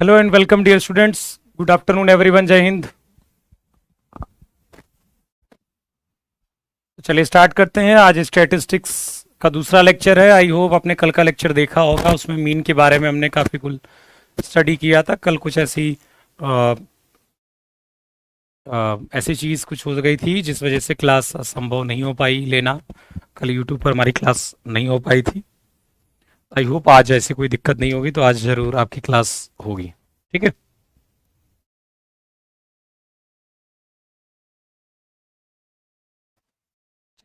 Hello and welcome dear students, good afternoon everyone, जय हिंद। चलिए स्टार्ट करते हैं। आज स्टैटिस्टिक्स का दूसरा लेक्चर है। आई होप आपने कल का लेक्चर देखा होगा, उसमें मीन के बारे में हमने काफ़ी कुल स्टडी किया था। कल कुछ ऐसी चीज़ कुछ हो गई थी जिस वजह से क्लास संभव नहीं हो पाई लेना। कल यूट्यूब पर हमारी क्लास नहीं हो पाई थी। आई होप आज ऐसी कोई दिक्कत नहीं होगी, तो आज ज़रूर आपकी क्लास होगी, ठीक है।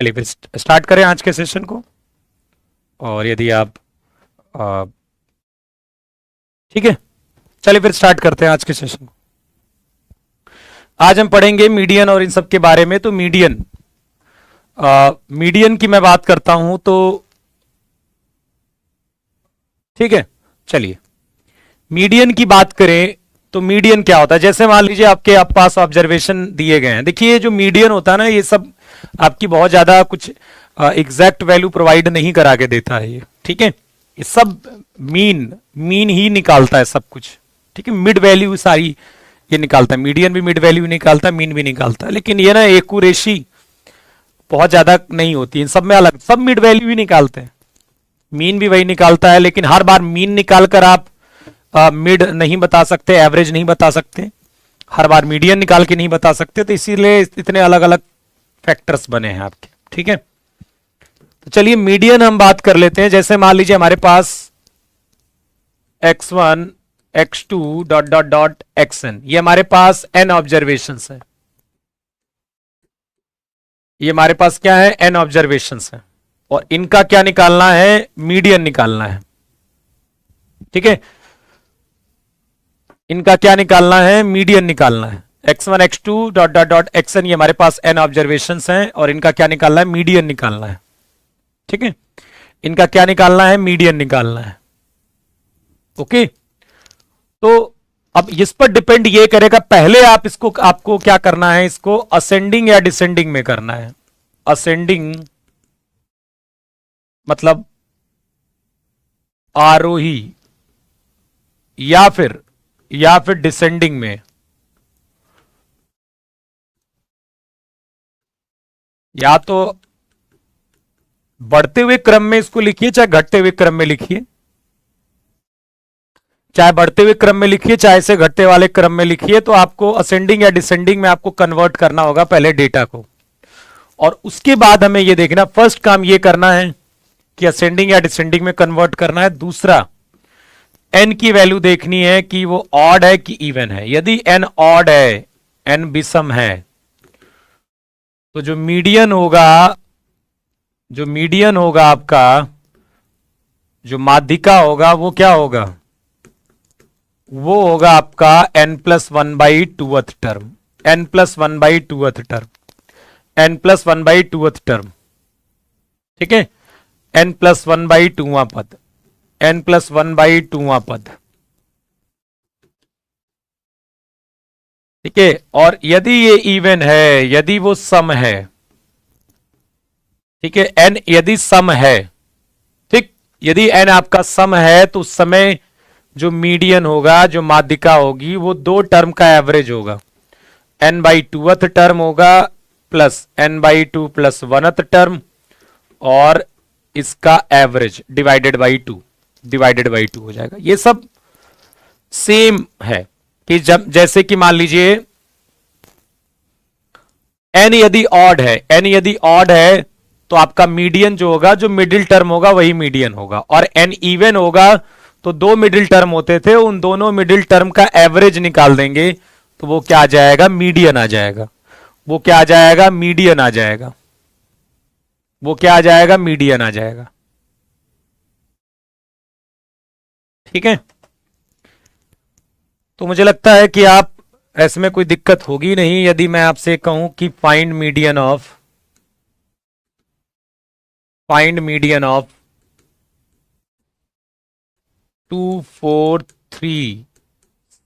चलिए फिर स्टार्ट करें आज के सेशन को। और यदि आप अ, ठीक है, चलिए फिर स्टार्ट करते हैं आज के सेशन को। आज हम पढ़ेंगे मीडियन और इन सब के बारे में। तो मीडियन की मैं बात करता हूं तो ठीक है, चलिए मीडियन की बात करें तो मीडियन क्या होता है। जैसे मान लीजिए आपके पास ऑब्जर्वेशन दिए गए हैं। देखिए जो मीडियन होता है ना, ये सब आपकी बहुत ज्यादा कुछ एग्जैक्ट वैल्यू प्रोवाइड नहीं करा के देता है ये, ठीक है। ये सब मीन ही निकालता है सब कुछ, ठीक है। मिड वैल्यू सारी ये निकालता है। मीडियन भी मिड वैल्यू निकालता है, मीन भी निकालता है, लेकिन ये ना एक्यूरेसी बहुत ज्यादा नहीं होती इन सब में। अलग सब मिड वैल्यू ही निकालते हैं, मीन भी वही निकालता है, लेकिन हर बार मीन निकालकर आप मिड नहीं बता सकते, एवरेज नहीं बता सकते, हर बार मीडियन निकाल के नहीं बता सकते। तो इसीलिए इतने अलग अलग फैक्टर्स बने हैं आपके, ठीक है। तो चलिए मीडियन हम बात कर लेते हैं। जैसे मान लीजिए हमारे पास x1 x2 dot dot dot xn, ये हमारे पास n ऑब्जर्वेशंस है। ये हमारे पास क्या है, n ऑब्जर्वेशंस है, और इनका क्या निकालना है, मीडियन निकालना है, ठीक है। इनका क्या निकालना है, मीडियन निकालना है। x1 x2 dot dot dot xn, ये हमारे पास n ऑब्जर्वेशंस हैं, और इनका क्या निकालना है, मीडियन निकालना है, ठीक है। इनका क्या निकालना है, मीडियन निकालना है, ओके। तो अब इस पर डिपेंड ये करेगा, पहले आप इसको, आपको क्या करना है, इसको असेंडिंग या डिसेंडिंग में करना है। असेंडिंग मतलब आरोही, या फिर डिसेंडिंग में। या तो बढ़ते हुए क्रम में इसको लिखिए, चाहे घटते हुए क्रम में लिखिए। चाहे बढ़ते हुए क्रम में लिखिए, चाहे से घटते वाले क्रम में लिखिए। तो आपको असेंडिंग या डिसेंडिंग में आपको कन्वर्ट करना होगा पहले डेटा को, और उसके बाद हमें यह देखना, फर्स्ट काम यह करना है कि असेंडिंग या डिसेंडिंग में कन्वर्ट करना है। दूसरा, एन की वैल्यू देखनी है कि वो ऑड है कि इवन है। यदि एन ऑड है, एन विषम है, तो जो मीडियन होगा आपका, जो माध्यिका होगा वो क्या होगा, वो होगा आपका n+1/2th term, n+1/2th term, n+1/2th term, ठीक है। n+1/2वां पद, n+1/2वां पद, ठीक है। और यदि ये इवन है, यदि वो सम है, ठीक है, n यदि सम है, ठीक, यदि n आपका सम है, तो उस समय जो मीडियन होगा, जो माध्यिका होगी, वो दो टर्म का एवरेज होगा। n/2th टर्म होगा plus n/2 plus 1th term, और इसका एवरेज डिवाइडेड बाई 2 हो जाएगा। ये सब सेम है कि जब, जैसे कि मान लीजिए n यदि ऑड है तो आपका मीडियन जो होगा, जो मिडिल टर्म होगा वही मीडियन होगा। और n इवन होगा तो दो मिडिल टर्म होते थे, उन दोनों मिडिल टर्म का एवरेज निकाल देंगे, तो वो क्या आ जाएगा, मीडियन आ जाएगा। वो क्या आ जाएगा, मीडियन आ जाएगा। वो क्या आ जाएगा, मीडियन आ जाएगा, ठीक है। तो मुझे लगता है कि आप, ऐसे में कोई दिक्कत होगी नहीं यदि मैं आपसे कहूं कि फाइंड मीडियन ऑफ 2 4 3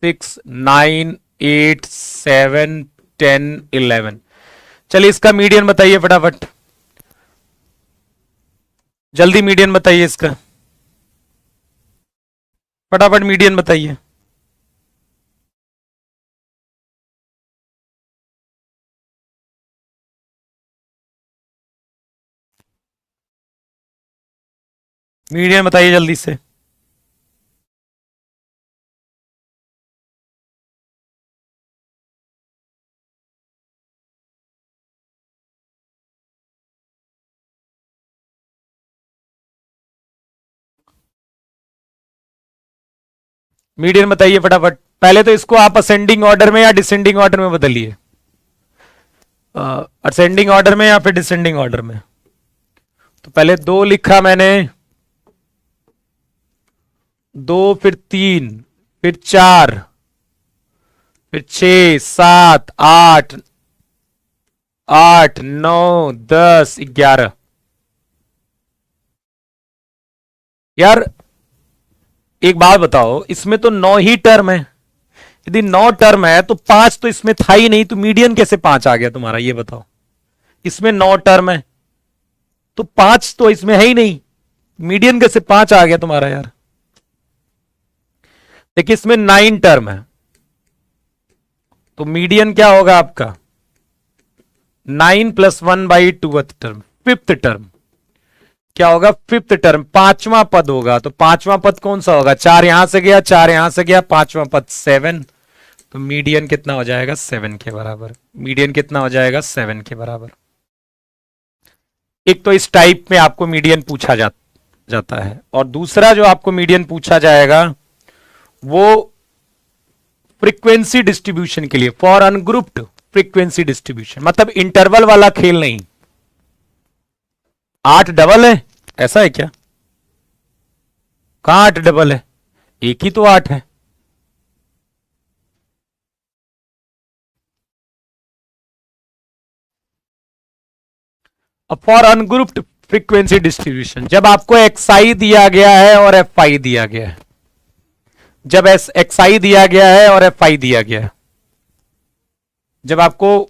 6 9 8 7 10 11। चलिए इसका मीडियन बताइए फटाफट, जल्दी मीडियन बताइए इसका, फटाफट मीडियन बताइए। मीडियन बताइए जल्दी से। मीडियन बताइए फटाफट। पहले तो इसको आप असेंडिंग ऑर्डर में या डिसेंडिंग ऑर्डर में बदलिए। असेंडिंग ऑर्डर में या फिर डिसेंडिंग ऑर्डर में। तो पहले 2 लिखा मैंने, 2 फिर 3 फिर 4 फिर 6 7 8 8 9 10 11। यार एक बात बताओ, इसमें तो 9 ही टर्म है। यदि 9 टर्म है तो 5 तो इसमें था ही नहीं, तो मीडियन कैसे 5 आ गया तुम्हारा, ये बताओ। इसमें 9 टर्म है तो 5 तो इसमें है ही नहीं, मीडियन कैसे 5 आ गया तुम्हारा यार। देखिए इसमें 9 टर्म है तो मीडियन क्या होगा आपका 9 + 1/2 टर्म, 5th टर्म क्या होगा, 5th टर्म 5वां पद होगा। तो 5वां पद कौन सा होगा, 4 यहां से गया 4 यहां से गया, 5वां पद 7। तो मीडियन कितना हो जाएगा 7 के बराबर। मीडियन कितना हो जाएगा 7 के बराबर। एक तो इस टाइप में आपको मीडियन पूछा जाता है, और दूसरा जो आपको मीडियन पूछा जाएगा वो फ्रीक्वेंसी डिस्ट्रीब्यूशन के लिए, फॉर अनग्रुप्ड फ्रीक्वेंसी डिस्ट्रीब्यूशन, मतलब इंटरवल वाला खेल नहीं। 8 डबल है ऐसा है क्या, कहां 8 डबल है, एक ही तो 8 है। अब फॉर अनग्रुप्ड फ्रीक्वेंसी डिस्ट्रीब्यूशन, जब आपको एक्सआई दिया गया है और एफ आई दिया गया है, जब एक्सआई दिया गया है और एफ आई दिया गया है, जब आपको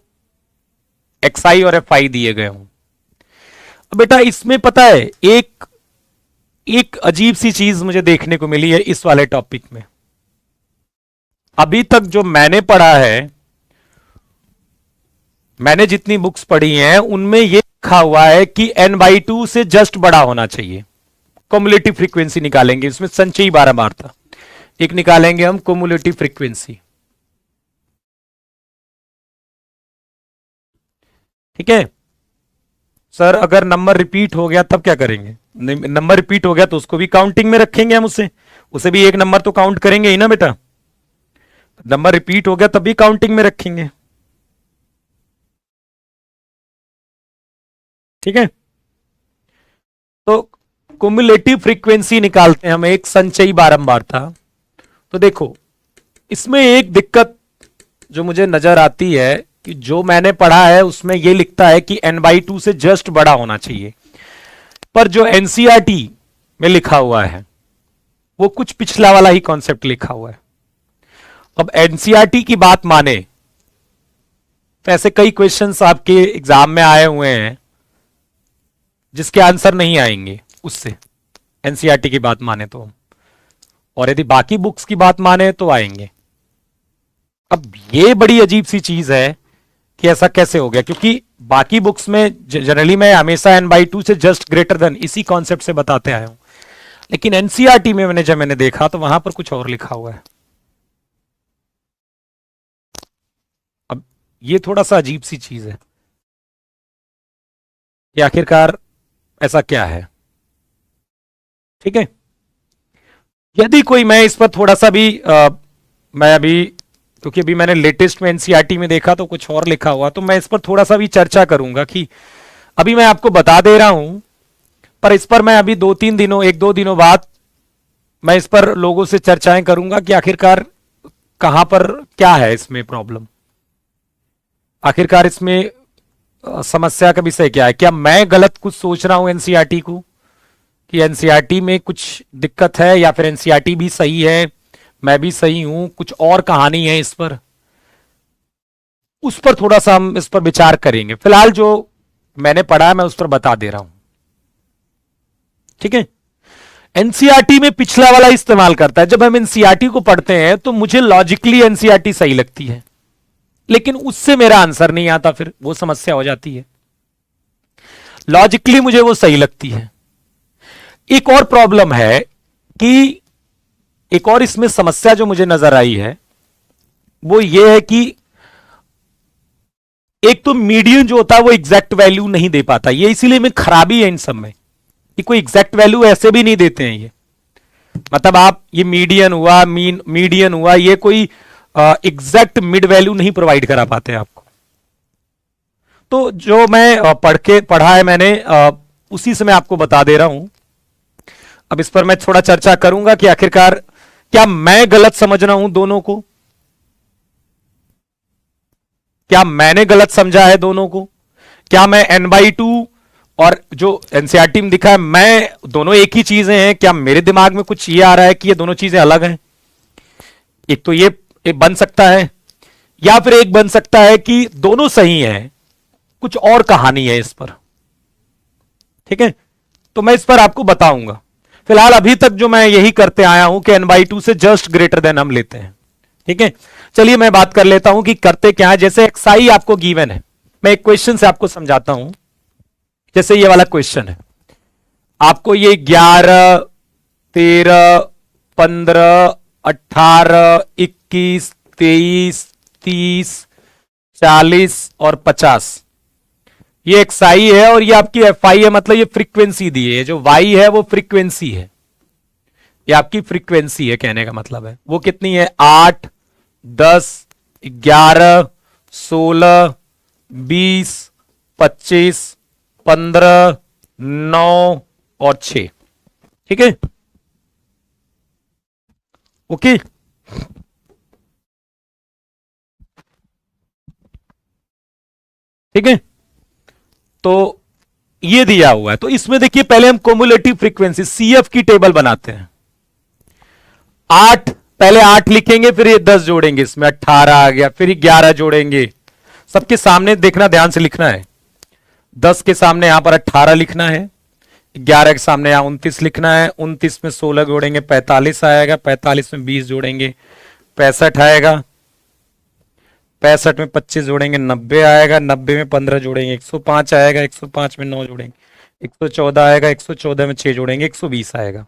एक्सआई और एफ आई दिए गए हों, बेटा इसमें पता है एक अजीब सी चीज मुझे देखने को मिली है इस वाले टॉपिक में। अभी तक जो मैंने पढ़ा है, मैंने जितनी बुक्स पढ़ी हैं उनमें यह लिखा हुआ है कि n/2 से जस्ट बड़ा होना चाहिए। कम्युलेटिव फ्रीक्वेंसी निकालेंगे, इसमें संचयी 12 बार था, एक निकालेंगे हम कम्युलेटिव फ्रीक्वेंसी। ठीक है सर, अगर नंबर रिपीट हो गया तब क्या करेंगे, नंबर रिपीट हो गया तो उसको भी काउंटिंग में रखेंगे हम, उसे भी एक नंबर तो काउंट करेंगे ही ना बेटा। नंबर रिपीट हो गया तब भी काउंटिंग में रखेंगे। ठीक है, तो कुमुलेटिव फ्रीक्वेंसी निकालते हैं हम, एक संचयी बारंबार था। तो देखो इसमें एक दिक्कत जो मुझे नजर आती है कि जो मैंने पढ़ा है उसमें यह लिखता है कि n/2 से जस्ट बड़ा होना चाहिए, पर जो एनसीईआरटी में लिखा हुआ है वो कुछ पिछला वाला ही कॉन्सेप्ट लिखा हुआ है। अब एनसीईआरटी की बात माने तो ऐसे कई क्वेश्चंस आपके एग्जाम में आए हुए हैं जिसके आंसर नहीं आएंगे उससे, एनसीईआरटी की बात माने तो, और यदि बाकी बुक्स की बात माने तो आएंगे। अब ये बड़ी अजीब सी चीज है कि ऐसा कैसे हो गया, क्योंकि बाकी बुक्स में जनरली मैं हमेशा n/2 से जस्ट ग्रेटर देन इसी कॉन्सेप्ट से बताते आया हूं, लेकिन एनसीईआरटी में मैंने देखा तो वहां पर कुछ और लिखा हुआ है। अब ये थोड़ा सा अजीब सी चीज है कि आखिरकार ऐसा क्या है। ठीक है, यदि कोई, मैं इस पर थोड़ा सा भी मैं अभी, क्योंकि अभी मैंने लेटेस्ट में एनसीईआरटी में देखा तो कुछ और लिखा हुआ, तो मैं इस पर थोड़ा सा भी चर्चा करूंगा कि अभी मैं आपको बता दे रहा हूं, पर इस पर मैं अभी 2-3 दिनों, 1-2 दिनों बाद मैं इस पर लोगों से चर्चाएं करूंगा कि आखिरकार कहां पर क्या है इसमें प्रॉब्लम, आखिरकार इसमें समस्या का विषय क्या है। क्या मैं गलत कुछ सोच रहा हूं एनसीईआरटी को, कि एनसीईआरटी में कुछ दिक्कत है, या फिर एनसीईआरटी भी सही है, मैं भी सही हूं, कुछ और कहानी है इस पर, उस पर थोड़ा सा हम इस पर विचार करेंगे। फिलहाल जो मैंने पढ़ा मैं उस पर बता दे रहा हूं। ठीक है, एनसीईआरटी में पिछला वाला इस्तेमाल करता है। जब हम एनसीईआरटी को पढ़ते हैं तो मुझे लॉजिकली एनसीईआरटी सही लगती है, लेकिन उससे मेरा आंसर नहीं आता, फिर वो समस्या हो जाती है। लॉजिकली मुझे वो सही लगती है, एक और प्रॉब्लम है कि एक और इसमें समस्या जो मुझे नजर आई है वो ये है कि एक तो मीडियन जो होता है वो एग्जैक्ट वैल्यू नहीं दे पाता, ये इसीलिए में खराबी है इन सब में कि कोई एग्जैक्ट वैल्यू ऐसे भी नहीं देते हैं। ये मतलब आप ये मीडियन हुआ, मीडियन हुआ, ये कोई एग्जैक्ट मिड वैल्यू नहीं प्रोवाइड करा पाते आपको। तो जो मैं पढ़ा है मैंने उसी से मैं आपको बता दे रहा हूं। अब इस पर मैं थोड़ा चर्चा करूंगा कि आखिरकार क्या मैं गलत समझ रहा हूं दोनों को, क्या मैंने गलत समझा है दोनों को, क्या मैं n/2 और जो एनसीईआरटी में दिखा है मैं दोनों एक ही चीजें हैं, क्या मेरे दिमाग में कुछ ये आ रहा है कि ये दोनों चीजें अलग हैं? एक तो ये बन सकता है, या फिर एक बन सकता है कि दोनों सही हैं, कुछ और कहानी है इस पर। ठीक है, तो मैं इस पर आपको बताऊंगा। फिलहाल अभी तक जो मैं यही करते आया हूं कि n/2 से जस्ट ग्रेटर देन हम लेते हैं। ठीक है, चलिए मैं बात कर लेता हूं कि करते क्या है। जैसे xi आपको गिवन है, मैं एक क्वेश्चन से आपको समझाता हूं। जैसे ये वाला क्वेश्चन है, आपको ये 11, 13, 15, 18, 21, 23, 30, 40 और 50 ये xi है और ये आपकी fi है, मतलब ये फ्रीक्वेंसी दी है। जो y है वो फ्रीक्वेंसी है, ये आपकी फ्रीक्वेंसी है, कहने का मतलब है वो कितनी है 8, 10, 11, 16, 20, 25, 15, 9 और 6। ठीक है, ओके। ठीक है, तो ये दिया हुआ है। तो इसमें देखिए पहले हम कोमुलेटिव फ्रीक्वेंसी CF की टेबल बनाते हैं। 8 पहले 8 लिखेंगे, फिर ये 10 जोड़ेंगे, इसमें 18 आ गया, फिर 11 जोड़ेंगे। सबके सामने देखना, ध्यान से लिखना है। 10 के सामने यहां पर 18 लिखना है, 11 के सामने यहां 29 लिखना है, 29 में 16 जोड़ेंगे 45 आएगा, 45 में 20 जोड़ेंगे 65 आएगा, 65 में 25 जोड़ेंगे 90 आएगा, 90 में 15 जोड़ेंगे 105 आएगा, 105 में 9 जोड़ेंगे 114 आएगा, 114 में 6 जोड़ेंगे 120 आएगा।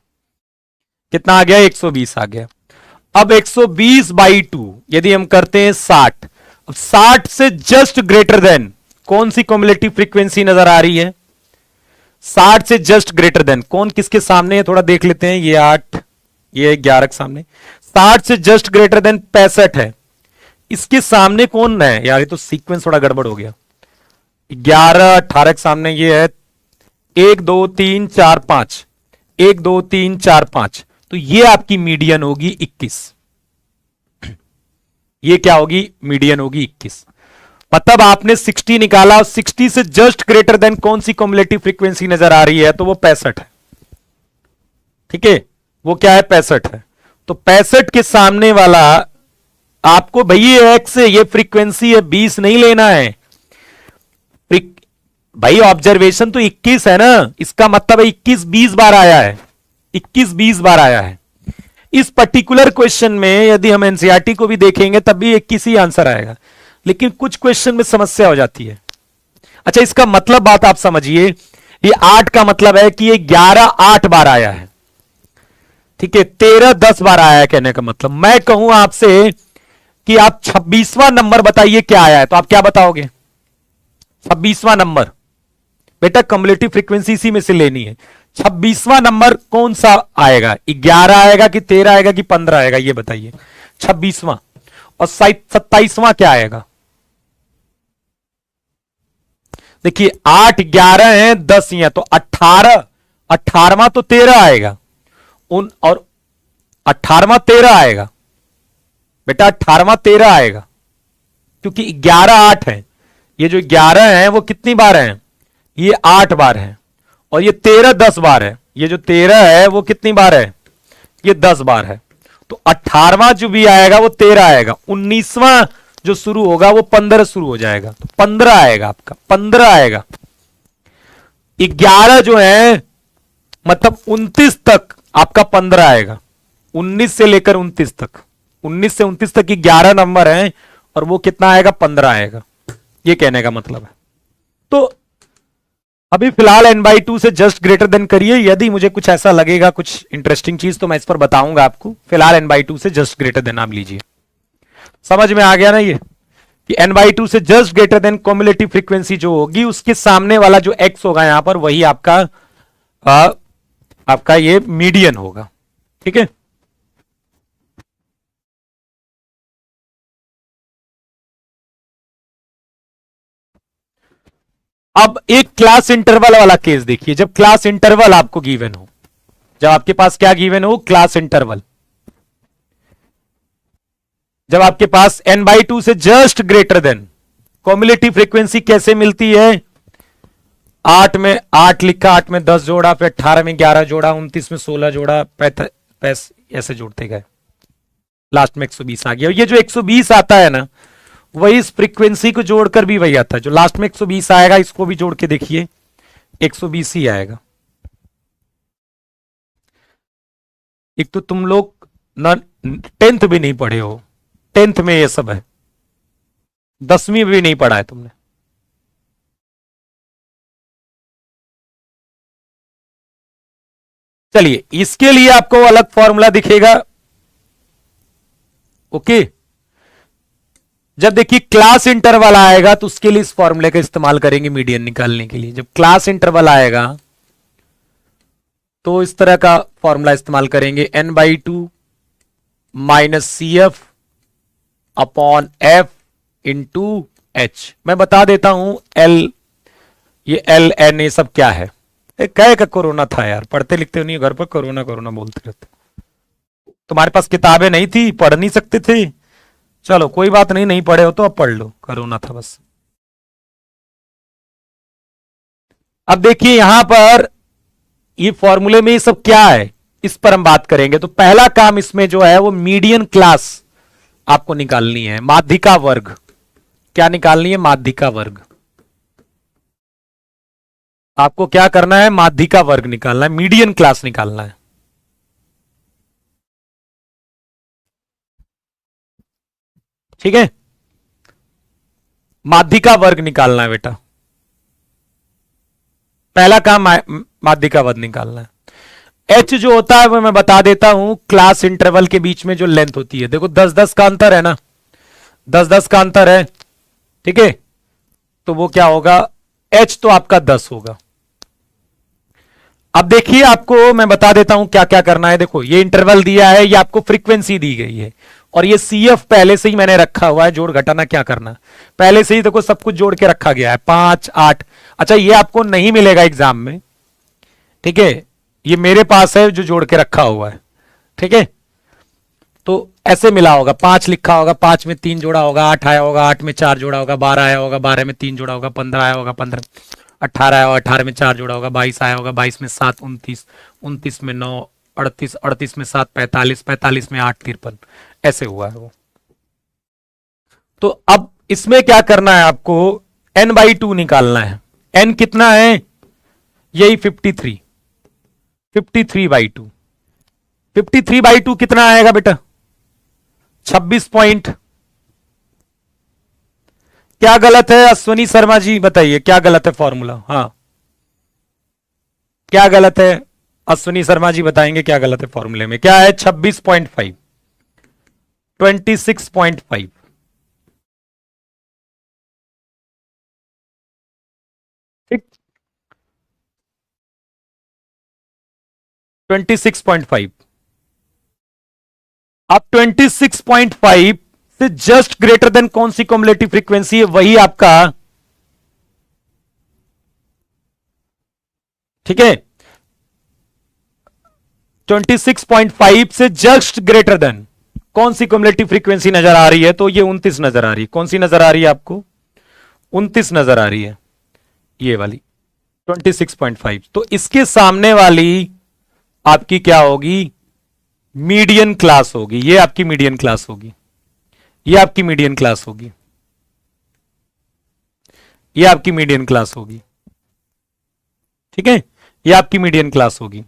कितना आ गया 120 आ गया। अब 120/2 यदि हम करते हैं 60, अब 60 से जस्ट ग्रेटर देन कौन सी कम्युलेटिव फ्रीक्वेंसी नजर आ रही है? 60 से जस्ट ग्रेटर देन कौन किसके सामने है, थोड़ा देख लेते हैं। ये 8, ये 11 के सामने। 60 से जस्ट ग्रेटर देन 65 है, इसके सामने कौन है यार? ये तो सीक्वेंस थोड़ा गड़बड़ हो गया। 11, 18 के सामने ये है 1 2 3 4 5, 1 2 3 4 5, तो ये आपकी मीडियन होगी 21। ये क्या होगी? मीडियन होगी 21। मतलब आपने 60 निकाला और 60 से जस्ट ग्रेटर देन कौन सी कम्युलेटिव फ्रीक्वेंसी नजर आ रही है? तो वो 65 है। ठीक है, वो क्या है? 65 है। तो 65 के सामने वाला आपको भैया एक्स है, ये फ्रीक्वेंसी है, 20 नहीं लेना है भाई। ऑब्जर्वेशन तो 21 है ना, इसका मतलब है 21 20 बार आया है, 21 20 बार आया है। इस पर्टिकुलर क्वेश्चन में यदि हम एनसीईआरटी को भी देखेंगे तब भी 21 ही आंसर आएगा, लेकिन कुछ क्वेश्चन में समस्या हो जाती है। अच्छा, इसका मतलब बात आप समझिए, ये 8 का मतलब है कि ये 11 8 बार आया है। ठीक है, 13 10 बार आया है, कहने का मतलब। मैं कहूं आपसे कि आप 26वां नंबर बताइए क्या आया है, तो आप क्या बताओगे? 26वां नंबर बेटा कम्युलेटिव फ्रीक्वेंसी इसी में से लेनी है। 26वां नंबर कौन सा आएगा? 11 आएगा कि 13 आएगा कि 15 आएगा, ये बताइए 26वां। और 27वां क्या आएगा? देखिए 8 11 है, 10 ही है, तो 18वां तो 13 आएगा और 18वां 13 आएगा बेटा, 18वां 13 आएगा, क्योंकि 11 8 है। ये जो 11 है वो कितनी बार है? ये 8 बार है, और ये 13 10 बार है। ये जो 13 है वो कितनी बार है? ये 10 बार है। तो 18वां जो भी आएगा वो 13 आएगा, 19वां जो शुरू होगा वो 15 शुरू हो जाएगा, तो 15 आएगा आपका, 15 आएगा। 11 जो है मतलब 29 तक आपका 15 आएगा, 19 से लेकर 29 तक, 19 से 29 तक 11 नंबर है, और वो कितना आएगा? 15 आएगा। ये कहने का मतलब है। तो अभी फिलहाल n/2 से जस्ट ग्रेटर देन करिए, यदि मुझे कुछ ऐसा लगेगा कुछ इंटरेस्टिंग चीज तो मैं इस पर बताऊंगा आपको। फिलहाल n/2 से जस्ट ग्रेटर देन आप लीजिए। समझ में आ गया ना ये कि n/2 से just greater than cumulative frequency जो होगी उसके सामने वाला जो x होगा यहां पर वही आपका आपका ये मीडियन होगा। ठीक है, अब एक क्लास इंटरवल वाला केस देखिए। जब क्लास इंटरवल आपको गिवन हो, जब आपके पास क्या गिवन हो, क्लास इंटरवल, जब आपके पास n/2 से just greater than, cumulative frequency कैसे मिलती है, 8 में 8 लिखा, 8 में 10 जोड़ा, फिर 18 में 11 जोड़ा, 29 में 16 जोड़ा, ऐसे जोड़ते गए, लास्ट में 120 आ गया। ये जो 120 आता है ना, वही इस फ्रीक्वेंसी को जोड़कर भी वही आता है। जो लास्ट में 120 आएगा इसको भी जोड़ के देखिए, 120 ही आएगा। एक तो तुम लोग ना 10th भी नहीं पढ़े हो, 10th में ये सब है, 10वीं भी नहीं पढ़ा है तुमने। चलिए, इसके लिए आपको अलग फॉर्मूला दिखेगा। ओके, जब देखिए क्लास इंटरवल आएगा तो उसके लिए इस फॉर्मूले का इस्तेमाल करेंगे मीडियन निकालने के लिए। जब क्लास इंटरवल आएगा तो इस तरह का फॉर्मूला इस्तेमाल करेंगे, n/2 minus CF upon F into H। मैं बता देता हूं ये LN ये सब क्या है। कहे का कोरोना था यार, पढ़ते लिखते नहीं घर पर, कोरोना कोरोना बोलते रहते। तुम्हारे पास किताबें नहीं थी, पढ़ नहीं सकते थे, चलो कोई बात नहीं, नहीं पढ़े हो तो अब पढ़ लो, कोरोना था बस। अब देखिए यहां पर ये फॉर्मूले में ये सब क्या है, इस पर हम बात करेंगे। तो पहला काम इसमें जो है वो मीडियन क्लास आपको निकालनी है, माध्यिका वर्ग। क्या निकालनी है, माध्यिका वर्ग। आपको क्या करना है, माध्यिका वर्ग निकालना है, मीडियन क्लास निकालना है। ठीक है, माध्यिका वर्ग निकालना है बेटा, पहला काम माध्यिका वर्ग निकालना है। एच जो होता है वो मैं बता देता हूं, क्लास इंटरवल के बीच में जो लेंथ होती है, देखो 10-10 का अंतर है ना, 10-10 का अंतर है। ठीक है, तो वो क्या होगा, एच तो आपका 10 होगा। अब देखिए आपको मैं बता देता हूं क्या क्या करना है। देखो ये इंटरवल दिया है, ये आपको फ्रीक्वेंसी दी गई है, और ये CF पहले से ही मैंने रखा हुआ है, जोड़ घटाना क्या करना, पहले से ही देखो सब कुछ जोड़ के रखा गया है, 5 8। अच्छा ये आपको नहीं मिलेगा एग्जाम में, ठीक है, ये मेरे पास है जो जोड़ के रखा हुआ है। ठीक है, तो ऐसे मिला होगा, 5 लिखा होगा, 5 में 3 जोड़ा होगा, 8 आया होगा, 8 में 4 जोड़ा होगा, 12 आया होगा, 12 में 3 जोड़ा होगा, 15 आया होगा, 15, 18 आया होगा, 18 में 4 जोड़ा होगा, 22 आया होगा, 22 में 7 29, 29 में 9 38, 38 में 7 45, 45 में 8 53, ऐसे हुआ है वो। तो अब इसमें क्या करना है आपको, n/2 निकालना है। n कितना है, यही 53, 53/2। 53/2 कितना आएगा बेटा, 26 पॉइंट। क्या गलत है अश्वनी शर्मा जी, बताइए क्या गलत है फॉर्मूला, हाँ क्या गलत है, अश्वनी शर्मा जी बताएंगे क्या गलत है फॉर्मूले में, क्या है, 26.5, 26.5। ठीक, 26.5। अब 26.5 से जस्ट ग्रेटर देन कौन सी कॉम्युलेटिव फ्रीक्वेंसी है, वही आपका, ठीक है, 26.5 से जस्ट ग्रेटर देन कौन सी कॉम्युलेटिव फ्रीक्वेंसी नजर आ रही है, तो ये 29 नजर आ रही है। कौन सी नजर आ रही है आपको, 29 नजर आ रही है, ये वाली 26.5। तो इसके सामने वाली आपकी क्या होगी, मीडियन क्लास होगी, ये आपकी मीडियन क्लास होगी, ये आपकी मीडियन क्लास होगी, ये आपकी मीडियन क्लास होगी। ठीक है, ये आपकी मीडियन क्लास होगी।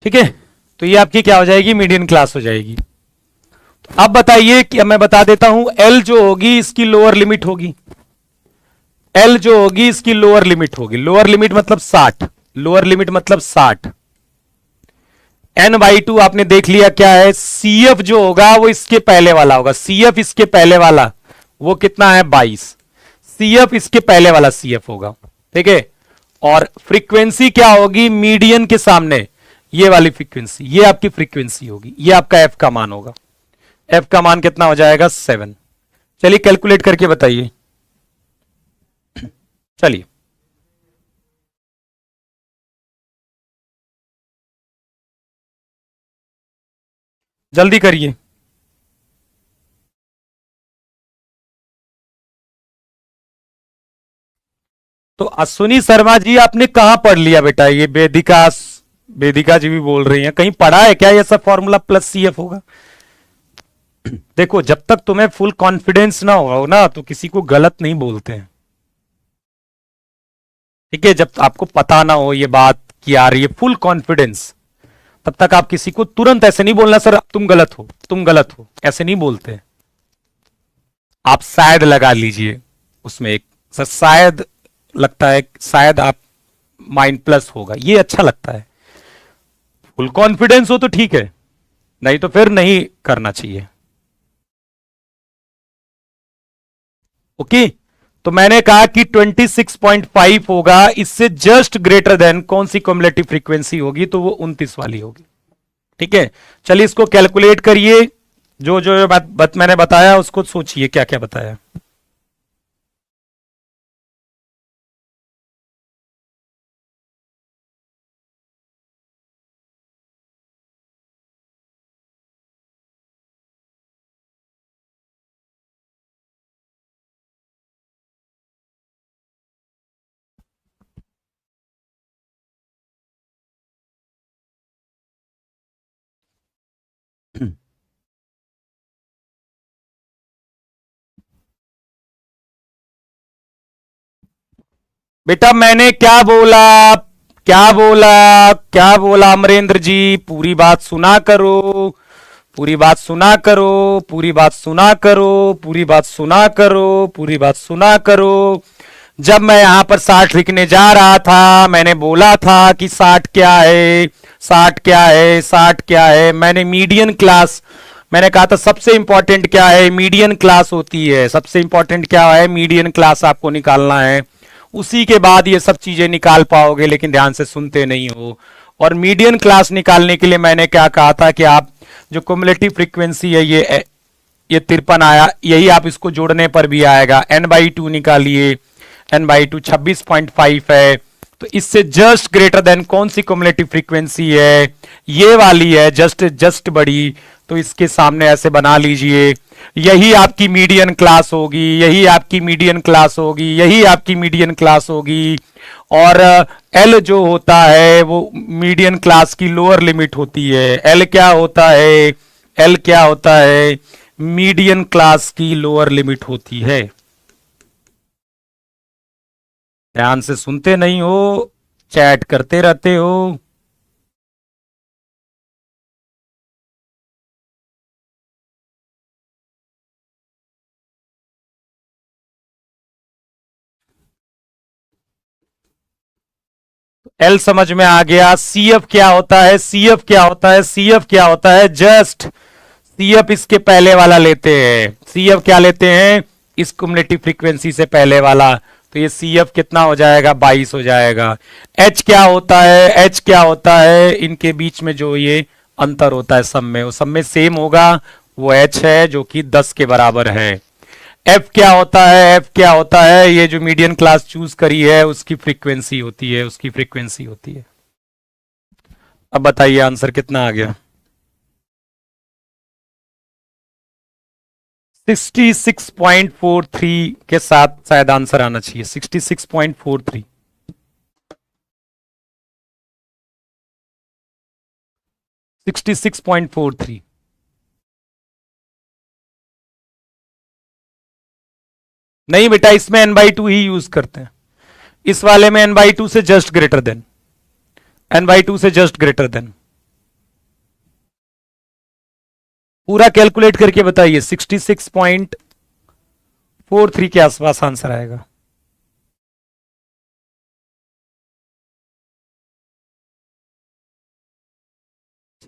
ठीक है, तो ये आपकी क्या हो जाएगी, मीडियन क्लास हो जाएगी। तो अब बताइए कि मैं बता देता हूं, एल जो होगी इसकी लोअर लिमिट होगी, एल जो होगी इसकी लोअर लिमिट होगी, लोअर लिमिट मतलब 60, लोअर लिमिट मतलब 60। एन बाई टू आपने देख लिया क्या है, सी एफ जो होगा वो इसके पहले वाला होगा, सी एफ इसके पहले वाला वो कितना है 22, सी एफ इसके पहले वाला सी एफ होगा, ठीक है। और फ्रीक्वेंसी क्या होगी, मीडियन के सामने ये वाली फ्रीक्वेंसी, ये आपकी फ्रीक्वेंसी होगी, ये आपका एफ का मान होगा, एफ का मान कितना हो जाएगा 7। चलिए कैलकुलेट करके बताइए, चलिए जल्दी करिए। तो अश्विनी शर्मा जी आपने कहां पढ़ लिया बेटा, ये वेदिका, वेदिका जी भी बोल रही हैं, कहीं पढ़ा है क्या ये सब फॉर्मूला प्लस सी एफ होगा? देखो जब तक तुम्हें फुल कॉन्फिडेंस ना हो ना तो किसी को गलत नहीं बोलते हैं, ठीक है। जब आपको पता ना हो ये बात कि आ रही है फुल कॉन्फिडेंस, तब तक आप किसी को तुरंत ऐसे नहीं बोलना सर तुम गलत हो, तुम गलत हो, ऐसे नहीं बोलते। आप शायद लगा लीजिए उसमें एक, सर शायद लगता है, शायद आप माइंड प्लस होगा, ये अच्छा लगता है। फुल कॉन्फिडेंस हो तो ठीक है, नहीं तो फिर नहीं करना चाहिए। ओके, तो मैंने कहा कि 26.5 होगा, इससे जस्ट ग्रेटर देन कौन सी क्युमुलेटिव फ्रीक्वेंसी होगी, तो वो 29 वाली होगी, ठीक है। चलिए इसको कैलकुलेट करिए, जो जो बात मैंने बताया उसको सोचिए क्या क्या बताया। बेटा मैंने क्या बोला, क्या बोला, क्या बोला अमरेंद्र जी, पूरी बात सुना करो, पूरी बात सुना करो, पूरी बात सुना करो, पूरी बात सुना करो, पूरी बात सुना करो। जब मैं यहां पर 60 लिखने जा रहा था मैंने बोला था कि 60 क्या है, 60 क्या है, 60 क्या है, मैंने मीडियन क्लास, मैंने कहा था सबसे इंपॉर्टेंट क्या है, मीडियन क्लास होती है, सबसे इंपॉर्टेंट क्या है, मीडियन क्लास आपको निकालना है, उसी के बाद ये सब चीजें निकाल पाओगे, लेकिन ध्यान से सुनते नहीं हो। और मीडियन क्लास निकालने के लिए मैंने क्या कहा था कि आप जो क्युमुलेटिव फ्रीक्वेंसी है ये 53 आया, यही आप इसको जोड़ने पर भी आएगा, n बाई 2 निकालिए, n बाई 2 26.5 है, तो इससे जस्ट ग्रेटर देन कौन सी क्युमुलेटिव फ्रीक्वेंसी है, ये वाली है, जस्ट जस्ट बड़ी, तो इसके सामने ऐसे बना लीजिए, यही आपकी मीडियन क्लास होगी, यही आपकी मीडियन क्लास होगी, यही आपकी मीडियन क्लास होगी। और एल जो होता है वो मीडियन क्लास की लोअर लिमिट होती है, एल क्या होता है, एल क्या होता है, मीडियन क्लास की लोअर लिमिट होती है। ध्यान से सुनते नहीं हो, चैट करते रहते हो। एल समझ में आ गया, सी एफ क्या होता है, सी एफ क्या होता है, सी एफ क्या होता है, जस्ट सी एफ इसके पहले वाला लेते हैं, सी एफ क्या लेते हैं, इस क्युमुलेटिव फ्रीक्वेंसी से पहले वाला, तो ये सी एफ कितना हो जाएगा 22 हो जाएगा। एच क्या होता है, एच क्या होता है, इनके बीच में जो ये अंतर होता है सब में, वो सब में सेम होगा, वो एच है जो कि 10 के बराबर है। एफ क्या होता है, एफ क्या होता है, ये जो मीडियन क्लास चूज करी है उसकी फ्रीक्वेंसी होती है, उसकी फ्रीक्वेंसी होती है। अब बताइए आंसर कितना आ गया, 66.43 के साथ शायद आंसर आना चाहिए, 66.43, 66.43। नहीं बेटा इसमें n बाई 2 ही यूज करते हैं, इस वाले में n बाई 2 से just greater than, n by 2 से जस्ट ग्रेटर देन, पूरा कैलकुलेट करके बताइए। 66.43 के आसपास आंसर आएगा।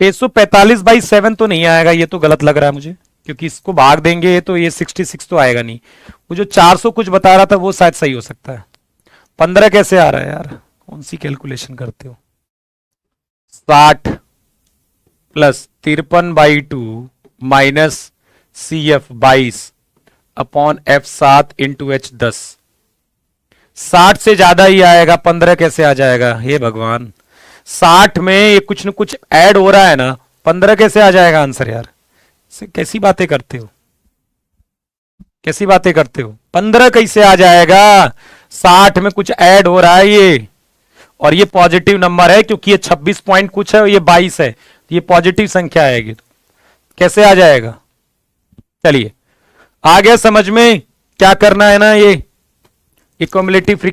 छह सौ पैंतालीस बाई 7 तो नहीं आएगा, ये तो गलत लग रहा है मुझे, क्योंकि इसको भाग देंगे तो ये 66 तो आएगा नहीं। वो जो 400 कुछ बता रहा था वो शायद सही हो सकता है। 15 कैसे आ रहा है यार, कौन सी कैलकुलेशन करते हो। 60 plus 53/2 minus CF 22 upon F 7 into H 10। 60 से ज्यादा ही आएगा, 15 कैसे आ जाएगा, हे भगवान। 60 में ये कुछ न कुछ ऐड हो रहा है ना, 15 कैसे आ जाएगा आंसर यार। कैसी बातें करते हो, कैसी बातें करते हो, 15 कैसे आ जाएगा। 60 में कुछ ऐड हो रहा है ये, और ये पॉजिटिव नंबर है क्योंकि ये 26 पॉइंट कुछ है और ये 22 है, ये पॉजिटिव संख्या आएगी, तो कैसे आ जाएगा। चलिए आ गया समझ में क्या करना है ना। ये क्युमुलेटिव,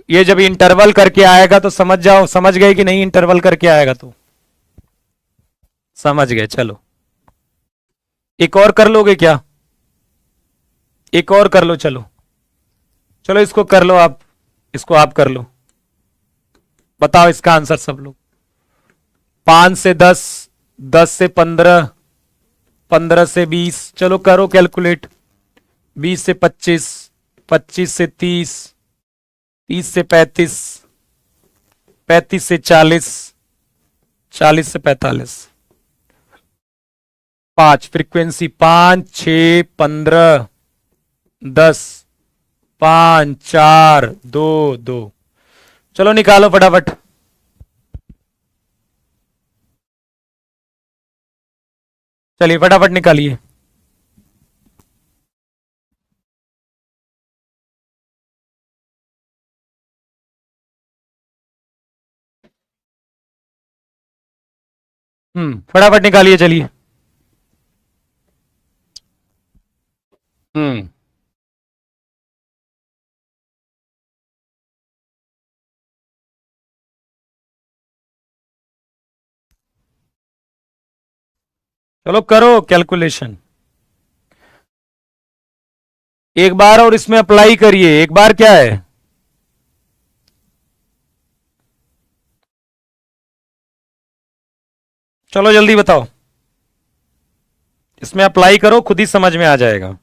ये जब इंटरवल करके आएगा तो समझ जाओ, समझ गए कि नहीं, इंटरवल करके आएगा तो समझ गए। चलो एक और कर लोगे क्या, एक और कर लो, चलो चलो इसको कर लो आप, इसको आप कर लो, बताओ इसका आंसर सब लोग। 5 से 10, 10 से 15, 15 से 20, चलो करो कैलकुलेट। 20 से 25, 25 से 30, 30 से 35, 35 से 40, 40 से 45। 5 फ्रीक्वेंसी, 5 6 15 10, 5 4 2 2। चलो निकालो फटाफट। चलिए फटाफट निकालिए। फटाफट निकालिए चलिए। हम्म चलो करो कैलकुलेशन एक बार, और इसमें अप्लाई करिए एक बार। क्या है, चलो जल्दी बताओ, इसमें अप्लाई करो, खुद ही समझ में आ जाएगा।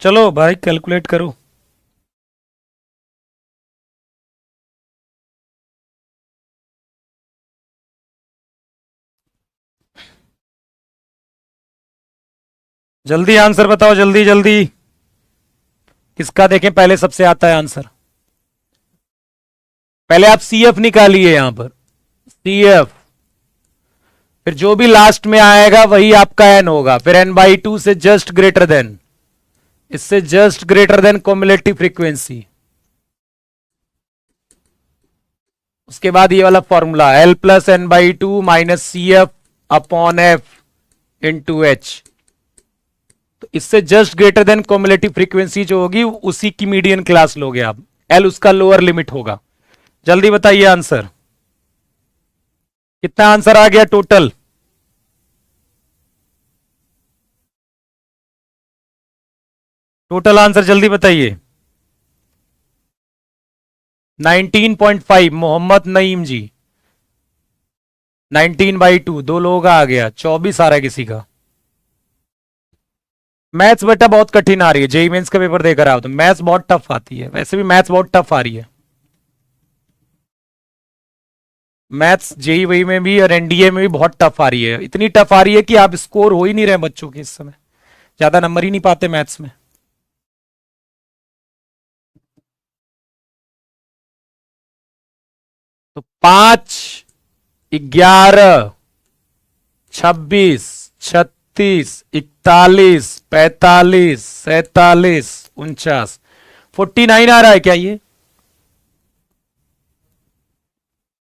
चलो भाई कैलकुलेट करो। जल्दी आंसर बताओ, जल्दी जल्दी। किसका देखें पहले सबसे आता है आंसर। पहले आप CF निकालिए यहां पर, CF, फिर जो भी लास्ट में आएगा वही आपका N होगा, फिर N/2 से जस्ट ग्रेटर देन, इससे just greater than cumulative frequency. उसके बाद ये वाला formula L plus N/2 minus CF upon F into H। तो इससे just greater than cumulative frequency जो होगी उसी की मीडियन क्लास लोगे आप, L उसका लोअर लिमिट होगा। जल्दी बताइए आंसर कितना आंसर आ गया टोटल। टोटल आंसर जल्दी बताइए। 19.5 मोहम्मद नईम जी। 19/2 दो लोगों का आ गया, 24 आ रहा है किसी का। मैथ्स बेटा बहुत कठिन आ रही है, जेई मेंस का पेपर देकर आओ तो मैथ्स बहुत टफ आती है, वैसे भी मैथ्स बहुत टफ आ रही है। मैथ्स जेई वई में भी और एनडीए में भी बहुत टफ आ रही है, इतनी टफ आ रही है कि आप स्कोर हो ही नहीं रहे बच्चों के इस समय, ज्यादा नंबर ही नहीं पाते मैथ्स में। तो 5, 11, 26, 36, 41, 45, 47, 49, 49 आ रहा है क्या ये?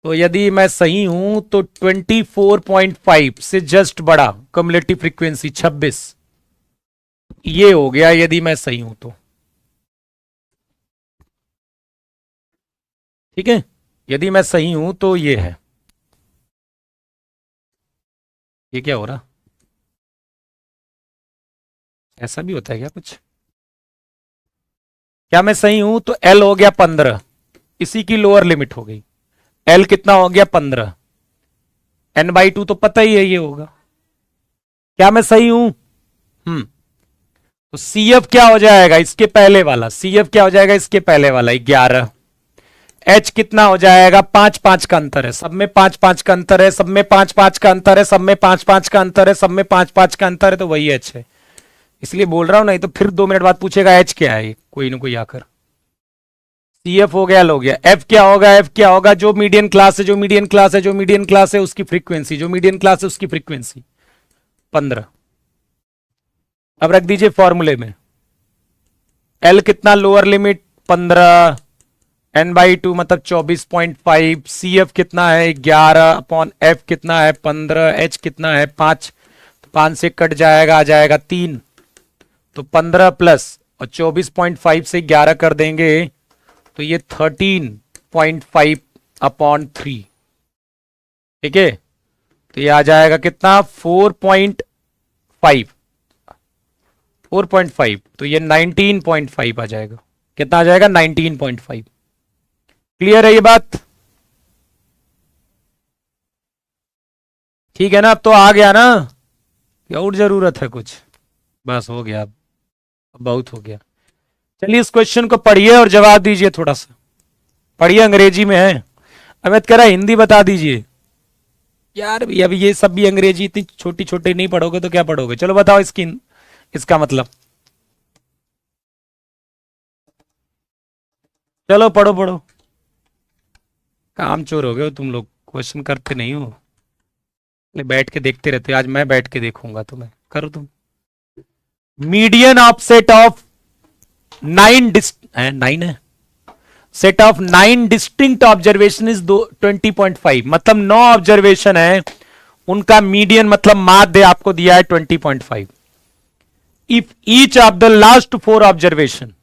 तो यदि मैं सही हूं तो 24.5 से जस्ट बड़ा कम्युलेटिव फ्रीक्वेंसी 26 ये हो गया, यदि मैं सही हूं तो। ठीक है, यदि मैं सही हूं तो ये है। ये क्या हो रहा, ऐसा भी होता है क्या कुछ? क्या मैं सही हूं तो एल हो गया 15, इसी की लोअर लिमिट हो गई। एल कितना हो गया 15, n/2 तो पता ही है ये होगा। क्या मैं सही हूं? तो CF क्या हो जाएगा इसके पहले वाला, CF क्या हो जाएगा इसके पहले वाला 11। H कितना हो जाएगा, 5-5 का अंतर है, सब में 5-5 का अंतर है, सब में 5-5 का अंतर है, सब में 5-5 का अंतर है, सब में 5-5 का अंतर है, तो वही H है। इसलिए बोल रहा हूं, नहीं तो फिर 2 मिनट बाद पूछेगा H क्या है, कोई ना कोई आकर। CF हो गया, L हो गया, F क्या होगा, F क्या होगा, जो मीडियन क्लास है, जो मीडियन क्लास है, जो मीडियन क्लास है उसकी फ्रीक्वेंसी, जो मीडियन क्लास है उसकी फ्रीक्वेंसी 15। अब रख दीजिए फॉर्मूले में, L कितना लोअर लिमिट 15, n/2 मतलब 24.5, CF कितना है 11 अपॉन F कितना है 15, H कितना है 5, तो 5 से कट जाएगा, आ जाएगा 3, तो 15 प्लस और 24.5 से 11 कर देंगे तो ये 13.5 अपॉन 3। ठीक है, तो ये आ जाएगा कितना 4.5, 4.5, तो ये 19.5 आ जाएगा। कितना आ जाएगा 19.5। क्लियर है ये बात? ठीक है ना, अब तो आ गया ना, क्या और जरूरत है कुछ? बस हो गया, अब बहुत हो गया। चलिए इस क्वेश्चन को पढ़िए और जवाब दीजिए, थोड़ा सा पढ़िए, अंग्रेजी में है। अमित कह रहा हिंदी बता दीजिए। यार भी अभी ये सब भी अंग्रेजी इतनी छोटी छोटी नहीं पढ़ोगे तो क्या पढ़ोगे? चलो बताओ इसका मतलब। चलो पढ़ो पढ़ो, काम चोर हो गए हो तुम लोग, क्वेश्चन करते नहीं हो, बैठ के देखते रहते हो। आज मैं बैठ के देखूंगा तुम्हें, करो तुम। मीडियन ऑफ सेट ऑफ 9 है, set of 9 distinct observation is 20.5, मतलब 9 ऑब्जर्वेशन है, उनका मीडियन मतलब माध्य आपको दिया है 20.5। If each of the last 4 observation,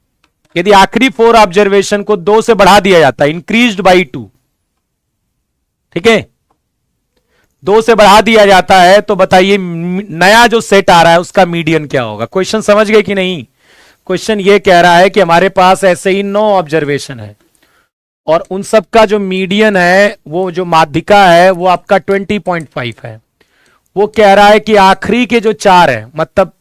यदि आखिरी 4 ऑब्जर्वेशन को 2 से बढ़ा दिया जाता है, इंक्रीज्ड बाई 2, ठीक है, 2 से बढ़ा दिया जाता है, तो बताइए नया जो सेट आ रहा है उसका मीडियन क्या होगा? क्वेश्चन समझ गए कि नहीं? क्वेश्चन ये कह रहा है कि हमारे पास ऐसे ही 9 ऑब्जर्वेशन है और उन सब का जो मीडियन है, वो जो माध्यिका है वो आपका 20.5 है। वो कह रहा है कि आखिरी के जो 4 है, मतलब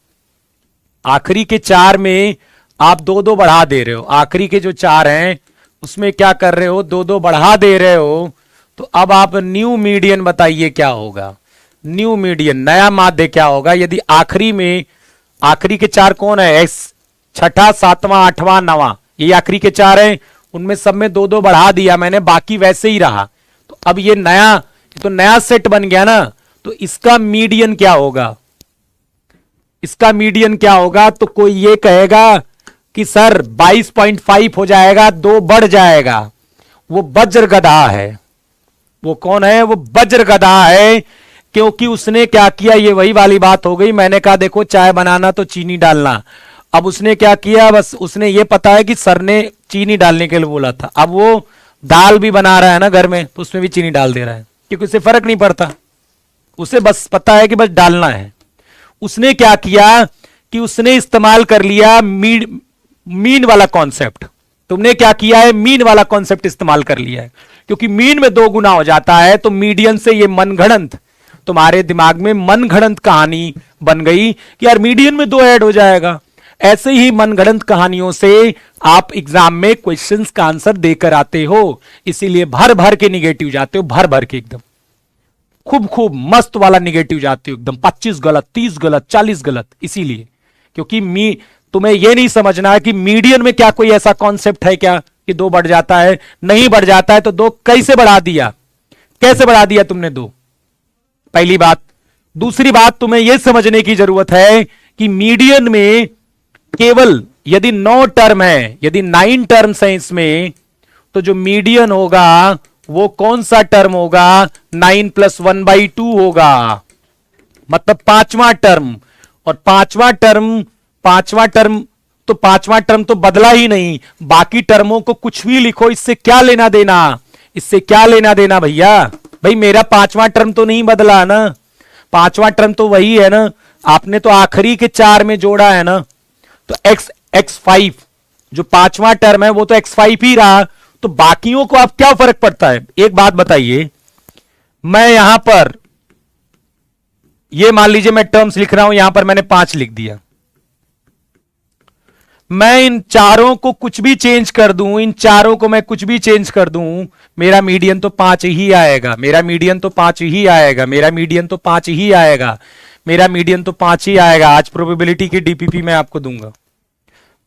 आखिरी के 4 में आप 2-2 बढ़ा दे रहे हो, आखिरी के जो 4 हैं उसमें क्या कर रहे हो, 2-2 बढ़ा दे रहे हो, तो अब आप न्यू मीडियन बताइए क्या होगा? न्यू मीडियन, नया माध्य क्या होगा? यदि आखिरी में, आखिरी के 4 कौन है, छठा, 7वां, 8वां, 9वां, ये आखिरी के 4 हैं, उनमें सब में 2-2 बढ़ा दिया मैंने, बाकी वैसे ही रहा, तो अब ये नया, तो नया सेट बन गया ना, तो इसका मीडियन क्या होगा? इसका मीडियन क्या होगा? तो कोई ये कहेगा कि सर 22.5 हो जाएगा, 2 बढ़ जाएगा, वो वज्र गधा है। वो कौन है? वो वज्र गधा है, क्योंकि उसने क्या किया, ये वही वाली बात हो गई, मैंने कहा देखो चाय बनाना तो चीनी डालना, अब उसने क्या किया, बस उसने ये पता है कि सर ने चीनी डालने के लिए बोला था, अब वो दाल भी बना रहा है ना घर में, तो उसमें भी चीनी डाल दे रहा है, क्योंकि उसे फर्क नहीं पड़ता, उसे बस पता है कि बस डालना है। उसने क्या किया कि उसने इस्तेमाल कर लिया मीन वाला कॉन्सेप्ट। तुमने क्या किया है? मीन वाला कॉन्सेप्ट इस्तेमाल कर लिया है, क्योंकि मीन में 2 गुना हो जाता है, तो मीडियन से ये मनगढ़ंत, तुम्हारे दिमाग में मनगढ़ंत कहानी बन गई कि यार मीडियन में 2 ऐड हो जाएगा। ऐसे ही मनगढ़ंत कहानियों से आप एग्जाम में क्वेश्चंस का आंसर देकर आते हो, इसीलिए भर भर के निगेटिव जाते हो, भर भर के एकदम खूब खूब मस्त वाला निगेटिव जाते हो, एकदम 25 गलत, 30 गलत, 40 गलत, इसीलिए क्योंकि तुम्हें यह नहीं समझना है कि मीडियन में क्या कोई ऐसा कॉन्सेप्ट है क्या कि 2 बढ़ जाता है, नहीं बढ़ जाता है तो 2 कैसे बढ़ा दिया, कैसे बढ़ा दिया तुमने 2? पहली बात। दूसरी बात, तुम्हें यह समझने की जरूरत है कि मीडियन में केवल यदि 9 टर्म है, यदि 9 टर्म्स हैं इसमें, तो जो मीडियन होगा वो कौन सा टर्म होगा? 9 + 1/2 होगा, मतलब पांचवा टर्म। और पांचवा टर्म तो बदला ही नहीं, बाकी टर्मों को कुछ भी लिखो, इससे क्या लेना देना, इससे क्या लेना देना भैया? भाई मेरा पांचवा टर्म तो नहीं बदला ना, पांचवा टर्म तो वही है ना, आपने तो आखिरी के 4 में जोड़ा है ना। तो x5 जो पांचवा टर्म है वो तो x5 ही रहा, तो बाकियों को अब क्या फर्क पड़ता है? एक बात बताइए, मैं यहां पर ये मान लीजिए मैं टर्म्स लिख रहा हूं, यहां पर मैंने 5 लिख दिया, मैं इन चारों को कुछ भी चेंज कर दूं, इन चारों को मैं कुछ भी चेंज कर दूं, मेरा मीडियन तो 5 ही आएगा, मेरा मीडियन तो 5 ही आएगा, मेरा मीडियन तो 5 ही आएगा, मेरा मीडियन तो 5 ही आएगा। आज प्रोबेबिलिटी की डीपीपी मैं आपको दूंगा,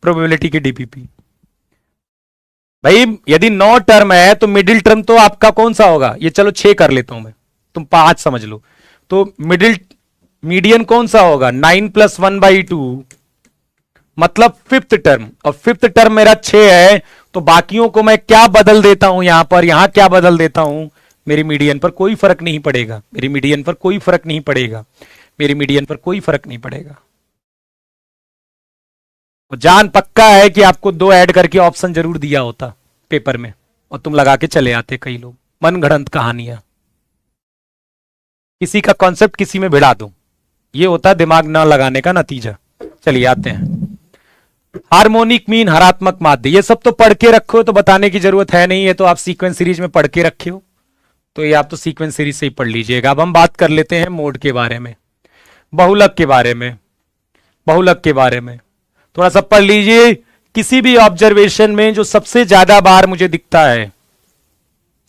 प्रोबेबिलिटी की डीपीपी। भाई यदि 9 टर्म है तो मिडिल टर्म तो आपका कौन सा होगा? ये चलो 6 कर लेता हूं मैं, तुम 5 समझ लो। तो मीडियन कौन सा होगा? 9 + 1/2 मतलब 5th टर्म, और 5th टर्म मेरा 6 है, तो बाकियों को मैं क्या बदल देता हूं यहां पर, यहां क्या बदल देता हूं? मेरी मीडियन पर कोई फर्क नहीं पड़ेगा, मेरी मीडियन पर कोई फर्क नहीं पड़ेगा, मेरी मीडियन पर कोई फर्क नहीं पड़ेगा। जान पक्का है कि आपको 2 ऐड करके ऑप्शन जरूर दिया होता पेपर में, और तुम लगा के चले आते कई लोग। मनगढ़ंत कहानियां, किसी का कॉन्सेप्ट किसी में भिड़ा दो, ये होता दिमाग ना लगाने का नतीजा। चलिए आते हैं, हार्मोनिक मीन, हरात्मक माध्य, ये सब तो पढ़ के रखो, तो बताने की जरूरत है नहीं, है तो आप सीक्वेंस सीरीज में पढ़ के रखे हो, तो ये आप तो सीक्वेंस सीरीज से ही पढ़ लीजिएगा। अब हम बात कर लेते हैं मोड के बारे में, बहुलक के बारे में, बहुलक के बारे में थोड़ा सा पढ़ लीजिए। किसी भी ऑब्जर्वेशन में जो सबसे ज्यादा बार मुझे दिखता है,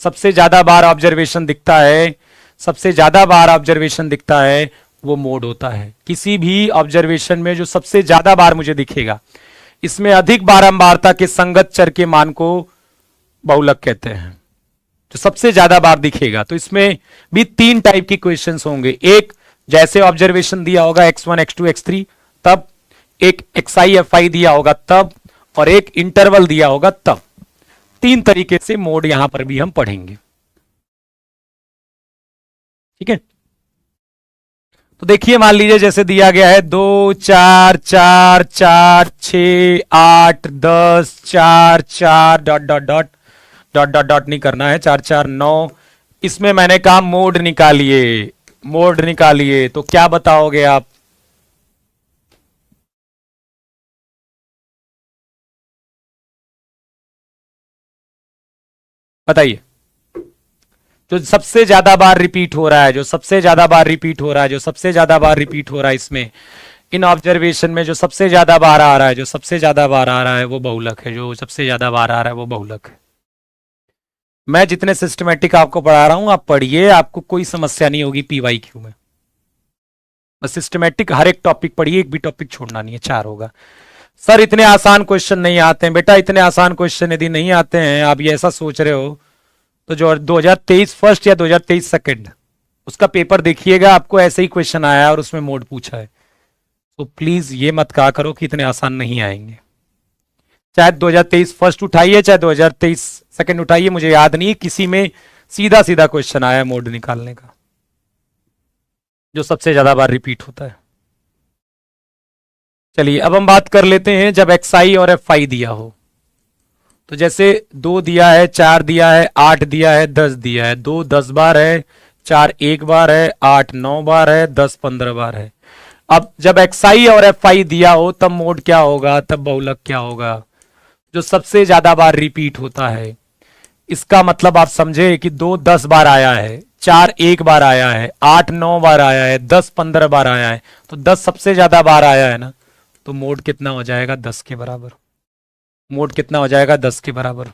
सबसे ज्यादा बार ऑब्जर्वेशन दिखता है, सबसे ज्यादा बार ऑब्जर्वेशन दिखता है, वो मोड होता है। किसी भी ऑब्जर्वेशन में जो सबसे ज्यादा बार मुझे दिखेगा, इसमें अधिक बारंबारता के संगत चर के मान को बहुलक कहते हैं, जो सबसे ज्यादा बार दिखेगा। तो इसमें भी 3 टाइप की क्वेश्चंस होंगे, एक जैसे ऑब्जर्वेशन दिया होगा x1 x2 x3 तब, एक xi fi दिया होगा तब, और एक इंटरवल दिया होगा तब। 3 तरीके से मोड यहां पर भी हम पढ़ेंगे, ठीक है। तो देखिए मान लीजिए जैसे दिया गया है 2 4 4 4 6 8 10 4 4 dot dot dot dot dot dot नहीं करना है, 4 4 9। इसमें मैंने कहा मोड निकालिए, मोड निकालिए, तो क्या बताओगे आप? बताइए, जो सबसे ज्यादा बार रिपीट हो रहा है, जो सबसे ज्यादा बार रिपीट हो रहा है, जो सबसे ज्यादा बार रिपीट हो रहा है इसमें, इन ऑब्जर्वेशन में जो सबसे ज्यादा बार आ रहा है, जो सबसे ज्यादा बार आ रहा है वो बहुलक है, जो सबसे ज्यादा बार आ रहा है वो बहुलक है। मैं जितने सिस्टमेटिक आपको पढ़ा रहा हूं आप पढ़िए, आपको कोई समस्या नहीं होगी PYQ में। बस सिस्टमेटिक हर एक टॉपिक पढ़िए, एक भी टॉपिक छोड़ना नहीं है, 4 होगा। सर इतने आसान क्वेश्चन नहीं आते हैं, बेटा इतने आसान क्वेश्चन यदि नहीं आते हैं, आप ये ऐसा सोच रहे हो, तो जो 2023 फर्स्ट या 2023 सेकंड उसका पेपर देखिएगा, आपको ऐसे ही क्वेश्चन आया और उसमें मोड पूछा है। तो प्लीज ये मत कहा करो कि इतने आसान नहीं आएंगे। चाहे 2023 फर्स्ट उठाइए, चाहे 2023 सेकंड उठाइए, मुझे याद नहीं किसी में सीधा सीधा क्वेश्चन आया मोड निकालने का, जो सबसे ज्यादा बार रिपीट होता है। चलिए अब हम बात कर लेते हैं जब xi और fi दिया हो। तो जैसे 2 दिया है, 4 दिया है, 8 दिया है, 10 दिया है। 2 10 बार है, 4 1 बार है, 8 9 बार है, 10 15 बार है। अब जब xi और fi दिया हो तब मोड क्या होगा, तब बहुलक क्या होगा? जो सबसे ज्यादा बार रिपीट होता है। इसका मतलब आप समझे कि 2 10 बार आया है, 4 1 बार आया है, 8 9 बार आया है, 10 15 बार आया है, तो 10 सबसे ज्यादा बार आया है ना, तो मोड कितना हो जाएगा? 10 के बराबर। मोड कितना हो जाएगा? 10 के बराबर।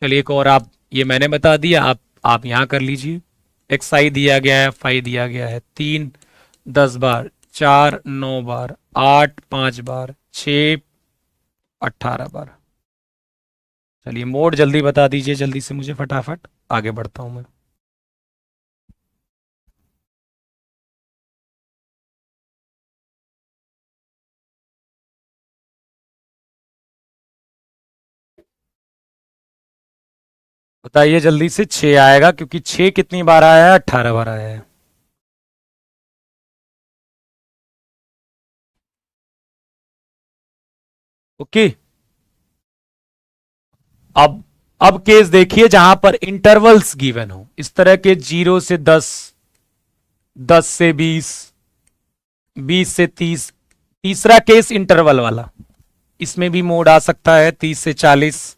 चलिए एक और, आप ये मैंने बता दिया, आप यहां कर लीजिए। xi दिया गया है, फाई दिया गया है, 3 10 बार, 4 9 बार, 8 5 बार, 6 18 बार। चलिए मोड जल्दी बता दीजिए, जल्दी से मुझे, फटाफट आगे बढ़ता हूं मैं। बताइए जल्दी से, 6 आएगा क्योंकि 6 कितनी बार आया है, 18 बार आया है। ओके। अब अब केस देखिए जहां पर इंटरवल्स गिवन हो, इस तरह के 0 से 10, 10 से 20, 20 से 30। तीसरा केस इंटरवल वाला, इसमें भी मोड आ सकता है, 30 से 40,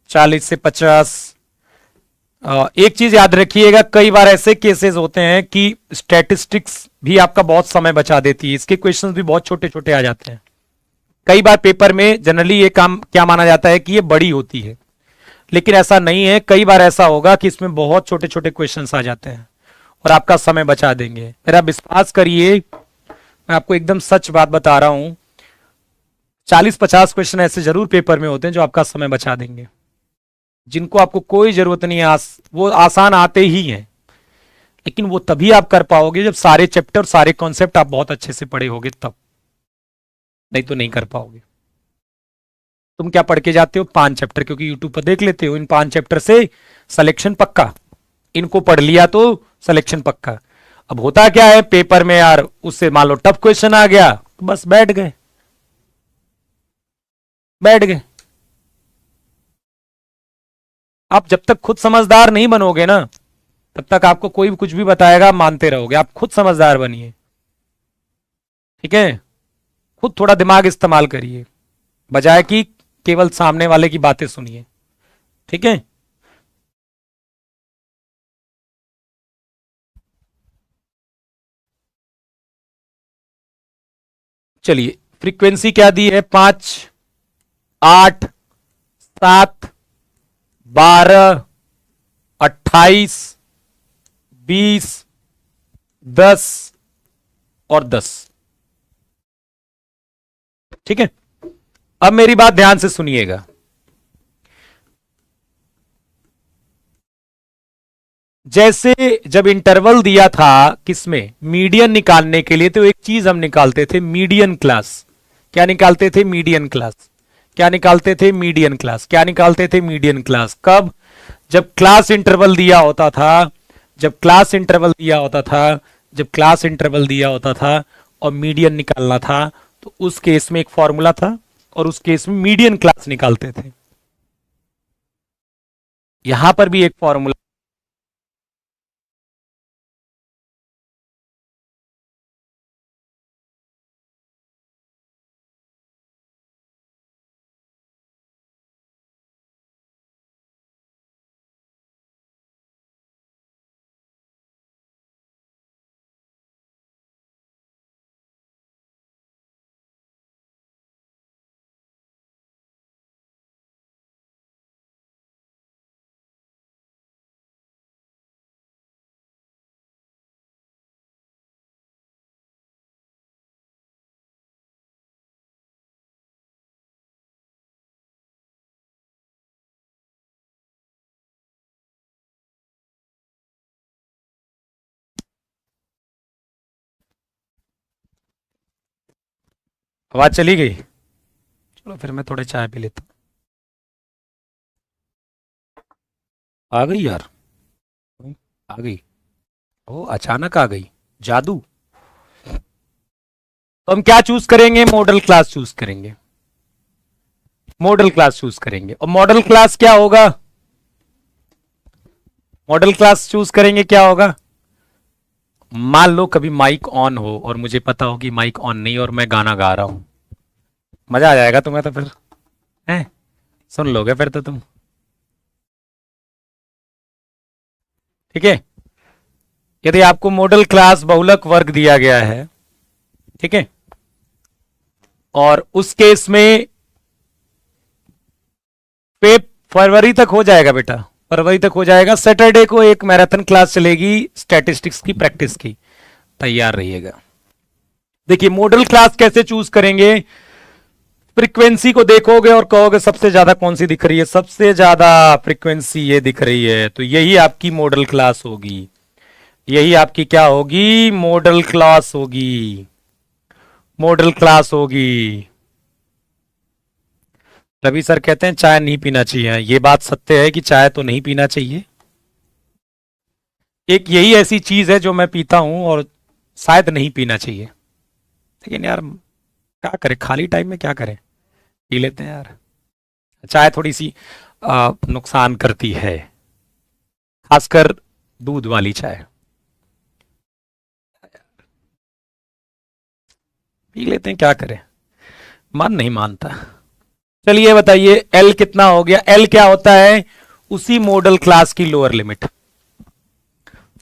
40 से 50। एक चीज याद रखिएगा, कई बार ऐसे केसेस होते हैं कि स्टैटिस्टिक्स भी आपका बहुत समय बचा देती है, इसके क्वेश्चंस भी बहुत छोटे छोटे आ जाते हैं। कई बार पेपर में जनरली ये काम क्या माना जाता है कि ये बड़ी होती है, लेकिन ऐसा नहीं है। कई बार ऐसा होगा कि इसमें बहुत छोटे छोटे क्वेश्चंस आ जाते हैं और आपका समय बचा देंगे। मेरा विश्वास करिए, मैं आपको एकदम सच बात बता रहा हूं, 40-50 क्वेश्चन ऐसे जरूर पेपर में होते हैं जो आपका समय बचा देंगे, जिनको आपको कोई जरूरत नहीं है, वो आसान आते ही हैं, लेकिन वो तभी आप कर पाओगे जब सारे चैप्टर, सारे कॉन्सेप्ट आप बहुत अच्छे से पढ़े होगे तब, नहीं तो नहीं कर पाओगे। तुम क्या पढ़ के जाते हो, 5 चैप्टर, क्योंकि यूट्यूब पर देख लेते हो, इन 5 चैप्टर से सिलेक्शन पक्का, इनको पढ़ लिया तो सिलेक्शन पक्का। अब होता क्या है पेपर में यार, उससे मान लो टफ क्वेश्चन आ गया, तो बस बैठ गए, बैठ गए। आप जब तक खुद समझदार नहीं बनोगे ना, तब तक आपको कोई भी कुछ भी बताएगा मानते रहोगे। आप खुद समझदार बनिए, ठीक है? खुद थोड़ा दिमाग इस्तेमाल करिए, बजाय कि केवल सामने वाले की बातें सुनिए, ठीक है? चलिए, फ्रीक्वेंसी क्या दी है, 5, 8, 7, 12, 28, 20, 10 और 10, ठीक है? अब मेरी बात ध्यान से सुनिएगा। जैसे जब इंटरवल दिया था किसमें, मीडियन निकालने के लिए, तो एक चीज हम निकालते थे, मीडियन क्लास। क्या निकालते थे, मीडियन क्लास। क्या निकालते थे, मीडियन क्लास। क्या निकालते थे, मीडियन क्लास। कब, जब क्लास इंटरवल दिया होता था, जब क्लास इंटरवल दिया होता था, जब क्लास इंटरवल दिया होता था और मीडियन निकालना था, तो उस केस में एक फॉर्मूला था और उस केस में मीडियन क्लास निकालते थे। यहां पर भी एक फॉर्मूला। आवाज चली गई, चलो फिर मैं थोड़े चाय पी लेता हूं। आ गई यार, आ गई, ओ अचानक आ गई, जादू। तो हम क्या चूज करेंगे, मॉडल क्लास चूज करेंगे, मॉडल क्लास चूज करेंगे। और मॉडल क्लास क्या होगा, मॉडल क्लास चूज करेंगे क्या होगा, मान लो कभी माइक ऑन हो और मुझे पता हो कि माइक ऑन नहीं और मैं गाना गा रहा हूं, मजा आ जाएगा तुम्हें तो फिर, है, सुन लोगे फिर तो तुम, ठीक है? यदि आपको मॉडल क्लास बहुलक वर्ग दिया गया है, ठीक है, और उस केस में फरवरी तक हो जाएगा बेटा, फरवरी तक हो जाएगा। सैटरडे को एक मैराथन क्लास चलेगी स्टैटिस्टिक्स की प्रैक्टिस की, तैयार रहिएगा। देखिए मॉडल क्लास कैसे चूज करेंगे, फ्रीक्वेंसी को देखोगे और कहोगे सबसे ज्यादा कौन सी दिख रही है, सबसे ज्यादा फ्रीक्वेंसी ये दिख रही है, तो यही आपकी मॉडल क्लास होगी। यही आपकी क्या होगी, मॉडल क्लास होगी। मॉडल क्लास होगी। रवि सर कहते हैं चाय नहीं पीना चाहिए। ये बात सत्य है कि चाय तो नहीं पीना चाहिए। एक यही ऐसी चीज है जो मैं पीता हूं और शायद नहीं पीना चाहिए, लेकिन यार क्या करें, खाली टाइम में क्या करें, पी लेते हैं यार। चाय थोड़ी सी नुकसान करती है, खासकर दूध वाली चाय। पी लेते हैं, क्या करें, मन नहीं मानता। चलिए बताइए एल कितना हो गया। एल क्या होता है, उसी मॉडल क्लास की लोअर लिमिट।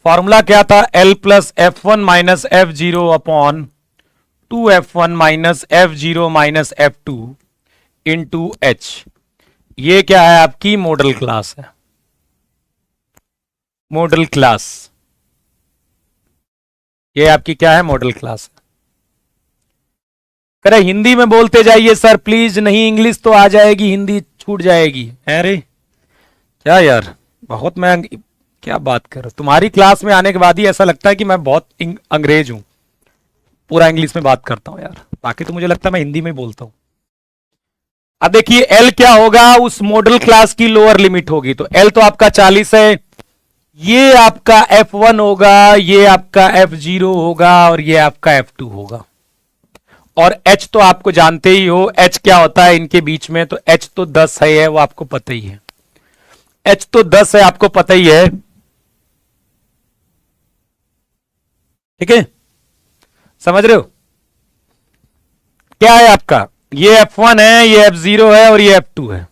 फॉर्मूला क्या था, L plus F one minus F zero upon 2f1 minus F zero minus F two into H. ये क्या है, आपकी मॉडल क्लास है। मॉडल क्लास, ये आपकी क्या है, मॉडल क्लास है। करे हिंदी में बोलते जाइए सर प्लीज, नहीं इंग्लिश तो आ जाएगी, हिंदी छूट जाएगी। अरे क्या यार, बहुत मैं क्या बात कर रहा हूं, तुम्हारी क्लास में आने के बाद ही ऐसा लगता है कि मैं बहुत अंग्रेज हूं, पूरा इंग्लिश में बात करता हूं यार। बाकी तो मुझे लगता है मैं हिंदी में बोलता हूं। अब देखिए एल क्या होगा, उस मॉडल क्लास की लोअर लिमिट होगी, तो एल तो आपका 40 है, ये आपका F1 होगा, ये आपका F0 होगा और ये आपका F2 होगा। और H तो आपको जानते ही हो, H क्या होता है इनके बीच में, तो H तो 10 है, वो आपको पता ही है। H तो 10 है, आपको पता ही है। ठीक है, समझ रहे हो क्या है आपका, ये F1 है, ये F0 है और ये F2 है।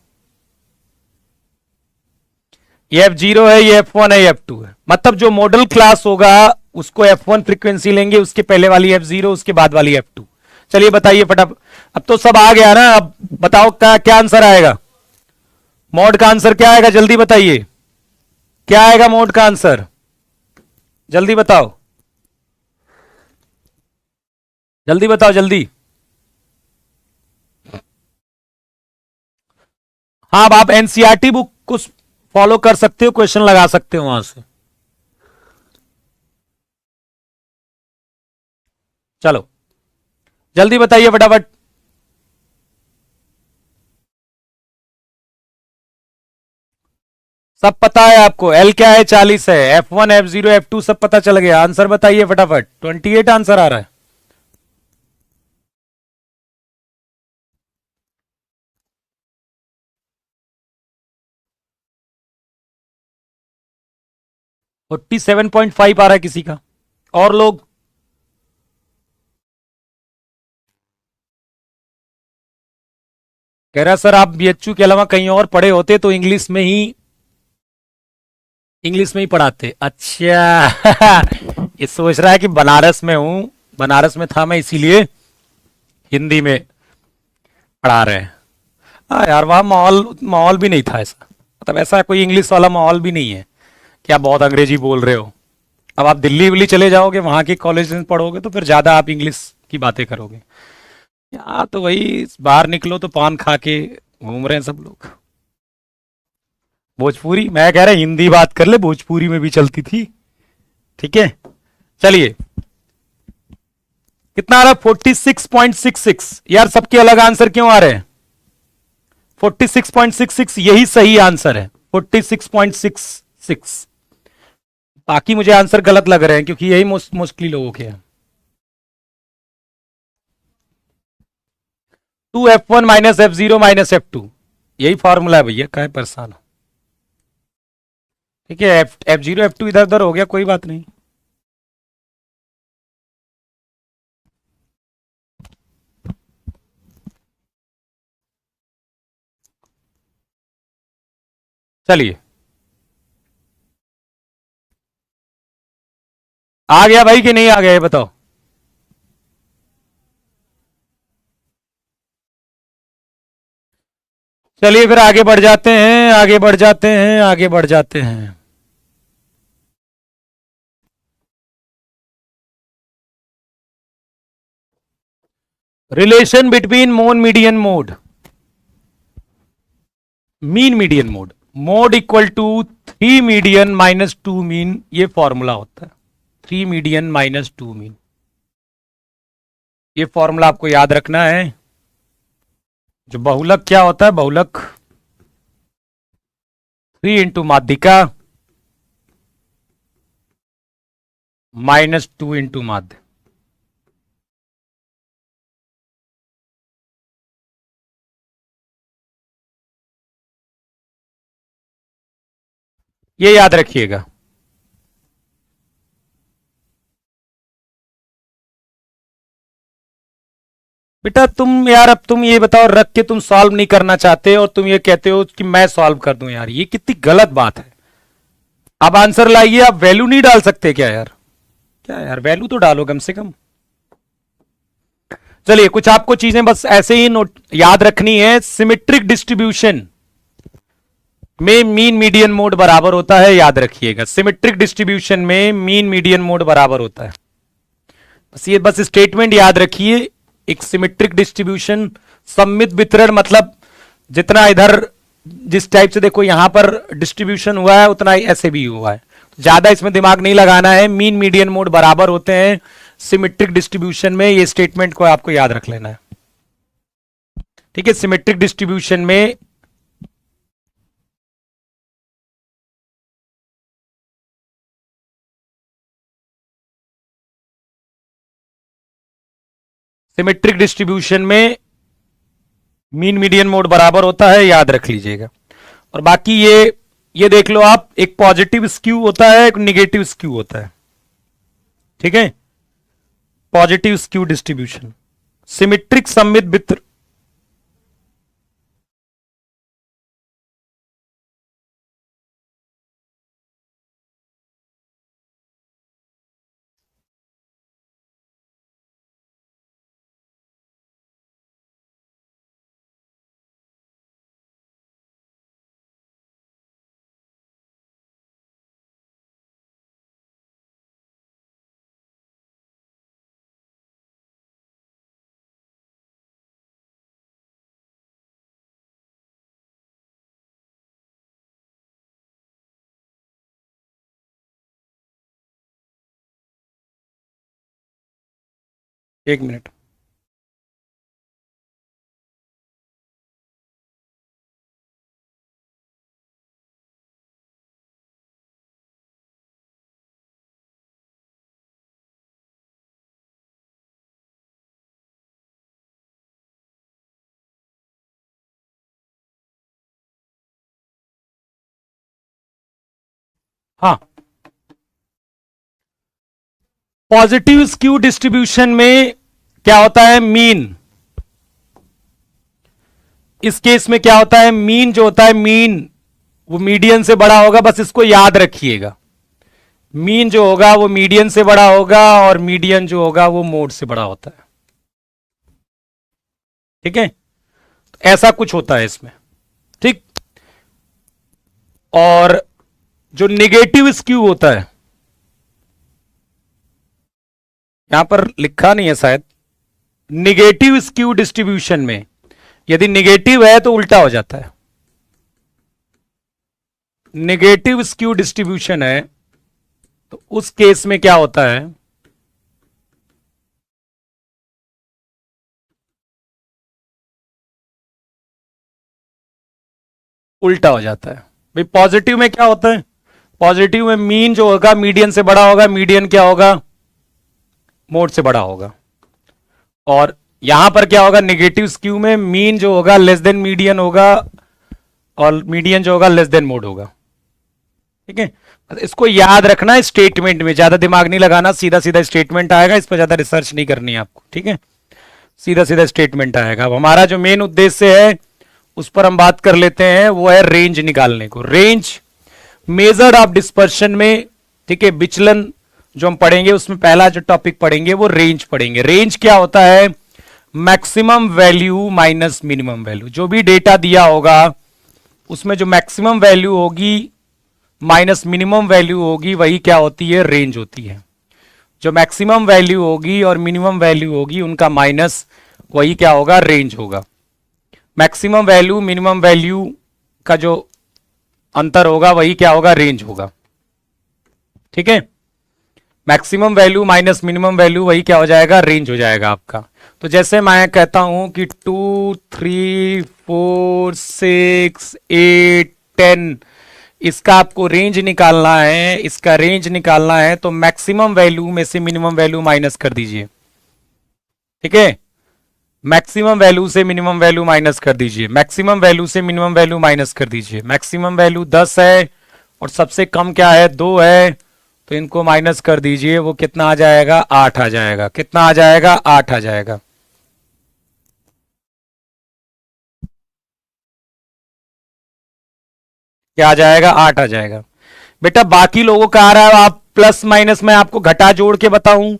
ये F0 है, ये F1 है, ये F2 है। मतलब जो मॉडल क्लास होगा उसको F1 फ्रीक्वेंसी लेंगे, उसके पहले वाली F0, उसके बाद वाली F2। चलिए बताइए फटाफट, अब तो सब आ गया ना, अब बताओ क्या क्या आंसर आएगा। मॉड का आंसर क्या आएगा, जल्दी बताइए क्या आएगा मॉड का आंसर, जल्दी बताओ, जल्दी बताओ जल्दी। हाँ, अब आप एनसीईआरटी बुक को फॉलो कर सकते हो, क्वेश्चन लगा सकते हो वहां से। चलो जल्दी बताइए फटाफट। सब पता है आपको, एल क्या है, 40 है, F1 F0 F2 सब पता चल गया। आंसर बताइए फटाफट, 28 आंसर आ रहा है। और 47.5 आ रहा है किसी का, और लोग। कह रहा सर आप बीएचयू के अलावा कहीं और पढ़े होते तो इंग्लिश में ही पढ़ाते। अच्छा ये सोच रहा है कि बनारस में हूं, बनारस में था मैं इसीलिए हिंदी में पढ़ा रहे हैं। हाँ यार, वहां माहौल माहौल भी नहीं था ऐसा, मतलब ऐसा कोई इंग्लिश वाला माहौल भी नहीं है कि आप बहुत अंग्रेजी बोल रहे हो। अब आप दिल्ली विल्ली चले जाओगे, वहां के कॉलेज में पढ़ोगे तो फिर ज्यादा आप इंग्लिश की बातें करोगे। यहाँ तो वही बाहर निकलो तो पान खा के घूम रहे हैं सब लोग। भोजपुरी, मैं कह रहा हिंदी बात कर ले, भोजपुरी में भी चलती थी। ठीक है, चलिए कितना आ रहा है, 46.66। यार सबके अलग आंसर क्यों आ रहे हैं, 46.66 यही सही आंसर है, 46.66। बाकी मुझे आंसर गलत लग रहे हैं क्योंकि यही मोस्टली लोगों के हैं। 2f1 minus F0 minus F2, यही फॉर्मूला है भैया, क्या परेशान हो। ठीक है, F0 F2 इधर उधर हो गया, कोई बात नहीं। चलिए आ गया भाई कि नहीं आ गया, ये बताओ। चलिए फिर आगे बढ़ जाते हैं, आगे बढ़ जाते हैं, आगे बढ़ जाते हैं। Relation between mean median mode, mean median mode, mode equal to 3 median minus 2 mean, ये फॉर्मूला होता है 3 मीडियन माइनस 2 मीन। ये फॉर्मूला आपको याद रखना है। जो बहुलक क्या होता है, बहुलक 3 इंटू माध्यिका माइनस 2 इंटू माध्य। ये याद रखिएगा। बेटा तुम यार, अब तुम ये बताओ, रख के तुम सॉल्व नहीं करना चाहते और तुम ये कहते हो कि मैं सॉल्व कर दूं, यार ये कितनी गलत बात है। अब आंसर लाइए, आप वैल्यू नहीं डाल सकते क्या यार? क्या यार, वैल्यू तो डालो कम से कम। चलिए कुछ आपको चीजें बस ऐसे ही नोट याद रखनी है। सिमेट्रिक डिस्ट्रीब्यूशन में मीन मीडियन मोड बराबर होता है, याद रखिएगा। सिमेट्रिक डिस्ट्रीब्यूशन में मीन मीडियन मोड बराबर होता है। बस स्टेटमेंट याद रखिए। एक सिमेट्रिक डिस्ट्रीब्यूशन, सममित वितरण, मतलब जितना इधर जिस टाइप से देखो यहां पर डिस्ट्रीब्यूशन हुआ है उतना ही ऐसे भी हुआ है, ज्यादा इसमें दिमाग नहीं लगाना है। मीन मीडियन मोड बराबर होते हैं सिमेट्रिक डिस्ट्रीब्यूशन में, ये स्टेटमेंट को आपको याद रख लेना है, ठीक है। सिमेट्रिक डिस्ट्रीब्यूशन में मीन मीडियन मोड बराबर होता है, याद रख लीजिएगा। और बाकी ये देख लो आप, एक पॉजिटिव स्क्यू होता है, एक निगेटिव स्क्यू होता है, ठीक है। पॉजिटिव स्क्यू डिस्ट्रीब्यूशन, सिमेट्रिक सममित वितरण, एक मिनट। हाँ, पॉजिटिव स्क्यू डिस्ट्रीब्यूशन में क्या होता है, मीन। इस केस में क्या होता है, मीन जो होता है, मीन वो मीडियन से बड़ा होगा, बस इसको याद रखिएगा। मीन जो होगा वो मीडियन से बड़ा होगा और मीडियन जो होगा वो मोड से बड़ा होता है, ठीक है। तो ऐसा कुछ होता है इसमें, ठीक। और जो निगेटिव स्क्यू होता है, यहां पर लिखा नहीं है शायद, निगेटिव स्क्यू डिस्ट्रीब्यूशन में यदि निगेटिव है तो उल्टा हो जाता है। निगेटिव स्क्यू डिस्ट्रीब्यूशन है तो उस केस में क्या होता है, उल्टा हो जाता है। भाई पॉजिटिव में क्या होता है, पॉजिटिव में मीन जो होगा मीडियन से बड़ा होगा, मीडियन क्या होगा, मोड से बड़ा होगा। और यहां पर क्या होगा, निगेटिव स्क्यू में मीन जो होगा लेस देन मीडियन होगा और मीडियन जो होगा लेस देन मोड होगा, ठीक है। इसको याद रखना है स्टेटमेंट में, ज्यादा दिमाग नहीं लगाना, सीधा सीधा स्टेटमेंट आएगा, इस पर ज्यादा रिसर्च नहीं करनी है आपको, ठीक है। सीधा सीधा स्टेटमेंट आएगा। अब हमारा जो मेन उद्देश्य है उस पर हम बात कर लेते हैं, वो है रेंज निकालने को। रेंज मेजर्ड ऑफ डिस्पर्शन में, ठीक है, विचलन जो हम पढ़ेंगे उसमें पहला जो टॉपिक पढ़ेंगे वो रेंज पढ़ेंगे। रेंज क्या होता है, maximum value minus minimum value. जो भी डेटा दिया होगा उसमें जो मैक्सिमम वैल्यू होगी माइनस मिनिमम वैल्यू होगी, वही क्या होती है, रेंज होती है। जो मैक्सिमम वैल्यू होगी और मिनिमम वैल्यू होगी उनका माइनस वही क्या होगा, रेंज होगा। मैक्सिमम वैल्यू मिनिमम वैल्यू का जो अंतर होगा वही क्या होगा, रेंज होगा। ठीक है, maximum value minus minimum value वही क्या हो जाएगा, रेंज हो जाएगा आपका। तो जैसे मैं कहता हूं कि 2 3 4 6 8 10, इसका आपको रेंज निकालना है, इसका रेंज निकालना है, तो मैक्सिमम वैल्यू में से मिनिमम वैल्यू माइनस कर दीजिए। ठीक है, मैक्सिमम वैल्यू से मिनिमम वैल्यू माइनस कर दीजिए, मैक्सिमम वैल्यू से मिनिमम वैल्यू माइनस कर दीजिए। मैक्सिमम वैल्यू 10 है और सबसे कम क्या है, 2 है, तो इनको माइनस कर दीजिए। वो कितना आ जाएगा, 8 आ जाएगा। कितना आ जाएगा, 8 आ जाएगा। क्या आ जाएगा, 8 आ जाएगा। बेटा बाकी लोगों का आ रहा है, आप प्लस माइनस में आपको घटा जोड़ के बताऊं,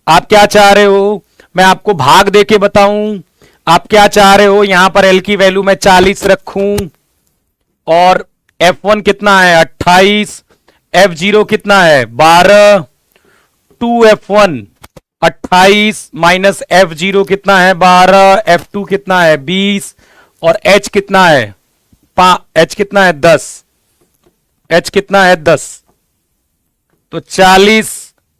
आप क्या चाह रहे हो, मैं आपको भाग दे के बताऊं, आप क्या चाह रहे हो, यहां पर एल की वैल्यू मैं 40 रखूं और F1 कितना है, 28, F0 कितना है, 12, 2F1 28 माइनस F0 कितना है, 12, F2 कितना है, 20 और H कितना है, H कितना है, 10, H कितना है, 10। तो 40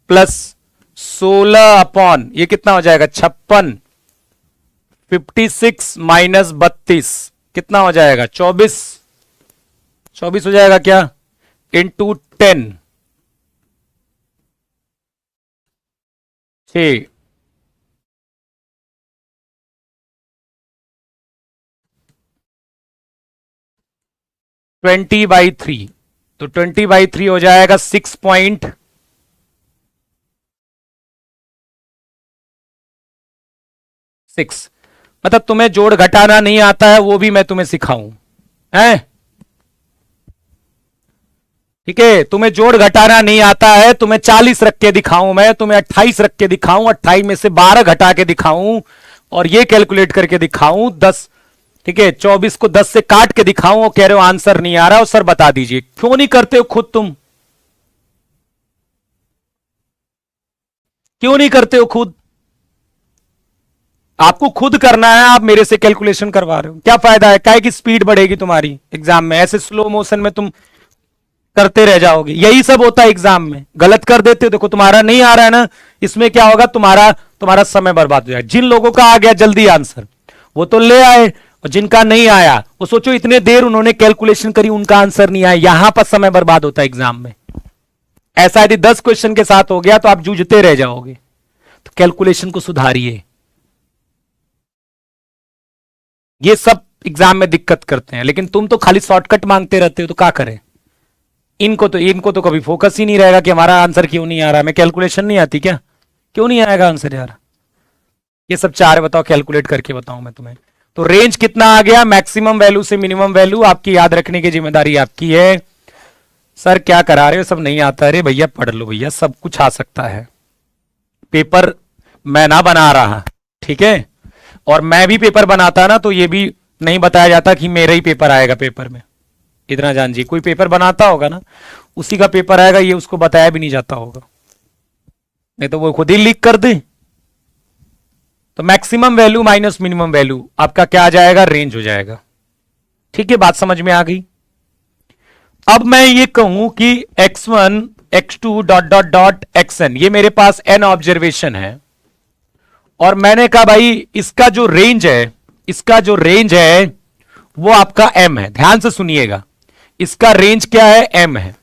प्लस 16 अपॉन ये कितना हो जाएगा, 56, 56 माइनस 32 कितना हो जाएगा, 24, 24 हो जाएगा क्या, इंटू 10, 6, 20/3, तो 20/3 हो जाएगा 6.6। मतलब तुम्हें जोड़ घटाना नहीं आता है, वो भी मैं तुम्हें सिखाऊं है। ठीक है, तुम्हें जोड़ घटाना नहीं आता है, तुम्हें 40 रख के दिखाऊं मैं, तुम्हें 28 रख के दिखाऊं, 28 में से 12 घटा के दिखाऊं और ये कैलकुलेट करके दिखाऊं 10। ठीक है, 24 को 10 से काट के दिखाऊं और कह रहे हो आंसर नहीं आ रहा, और सर बता दीजिए क्यों नहीं करते हो खुद, तुम क्यों नहीं करते हो खुद, आपको खुद करना है, आप मेरे से कैलकुलेशन करवा रहे हो, क्या फायदा है, काहे की स्पीड बढ़ेगी तुम्हारी एग्जाम में, ऐसे स्लो मोशन में तुम करते रह जाओगे। यही सब होता है एग्जाम में, गलत कर देते हो, देखो तुम्हारा नहीं आ रहा है ना, इसमें क्या होगा, तुम्हारा तुम्हारा समय बर्बाद हो जाएगा। जिन लोगों का आ गया जल्दी आंसर वो तो ले आए, और जिनका नहीं आया वो सोचो इतने देर उन्होंने कैलकुलेशन करी, उनका आंसर नहीं आया, यहां पर समय बर्बाद होता है एग्जाम में। ऐसा यदि 10 क्वेश्चन के साथ हो गया तो आप जूझते रह जाओगे, तो कैलकुलेशन को सुधारिए। ये सब एग्जाम में दिक्कत करते हैं, लेकिन तुम तो खाली शॉर्टकट मांगते रहते हो, तो क्या करें। इनको तो कभी फोकस ही नहीं रहेगा कि हमारा आंसर क्यों नहीं आ रहा, हमें कैलकुलेशन नहीं आती क्या, क्यों नहीं आएगा आंसर यार। ये सब चाह रहे, बताओ कैलकुलेट करके बताऊं मैं तुम्हें। तो रेंज कितना आ गया, मैक्सिमम वैल्यू से मिनिमम वैल्यू, आपकी याद रखने की जिम्मेदारी आपकी है। सर क्या करा रहे हो, सब नहीं आता, अरे भैया पढ़ लो भैया, सब कुछ आ सकता है, पेपर मैं ना बना रहा, ठीक है, और मैं भी पेपर बनाता ना तो ये भी नहीं बताया जाता कि मेरा ही पेपर आएगा पेपर में। इतना जान जी, कोई पेपर बनाता होगा ना, उसी का पेपर आएगा, ये उसको बताया भी नहीं जाता होगा, नहीं तो वो खुद ही लीक कर दे। तो maximum value minus minimum value आपका क्या आ जाएगा, रेंज हो जाएगा। ठीक है, बात समझ में आ गई। अब मैं ये कहूं कि x1 x2 dot dot dot xn, ये मेरे पास n ऑब्जर्वेशन है, और मैंने कहा भाई इसका जो रेंज है, इसका जो रेंज है वो आपका m है। ध्यान से सुनिएगा, इसका रेंज क्या है, m है,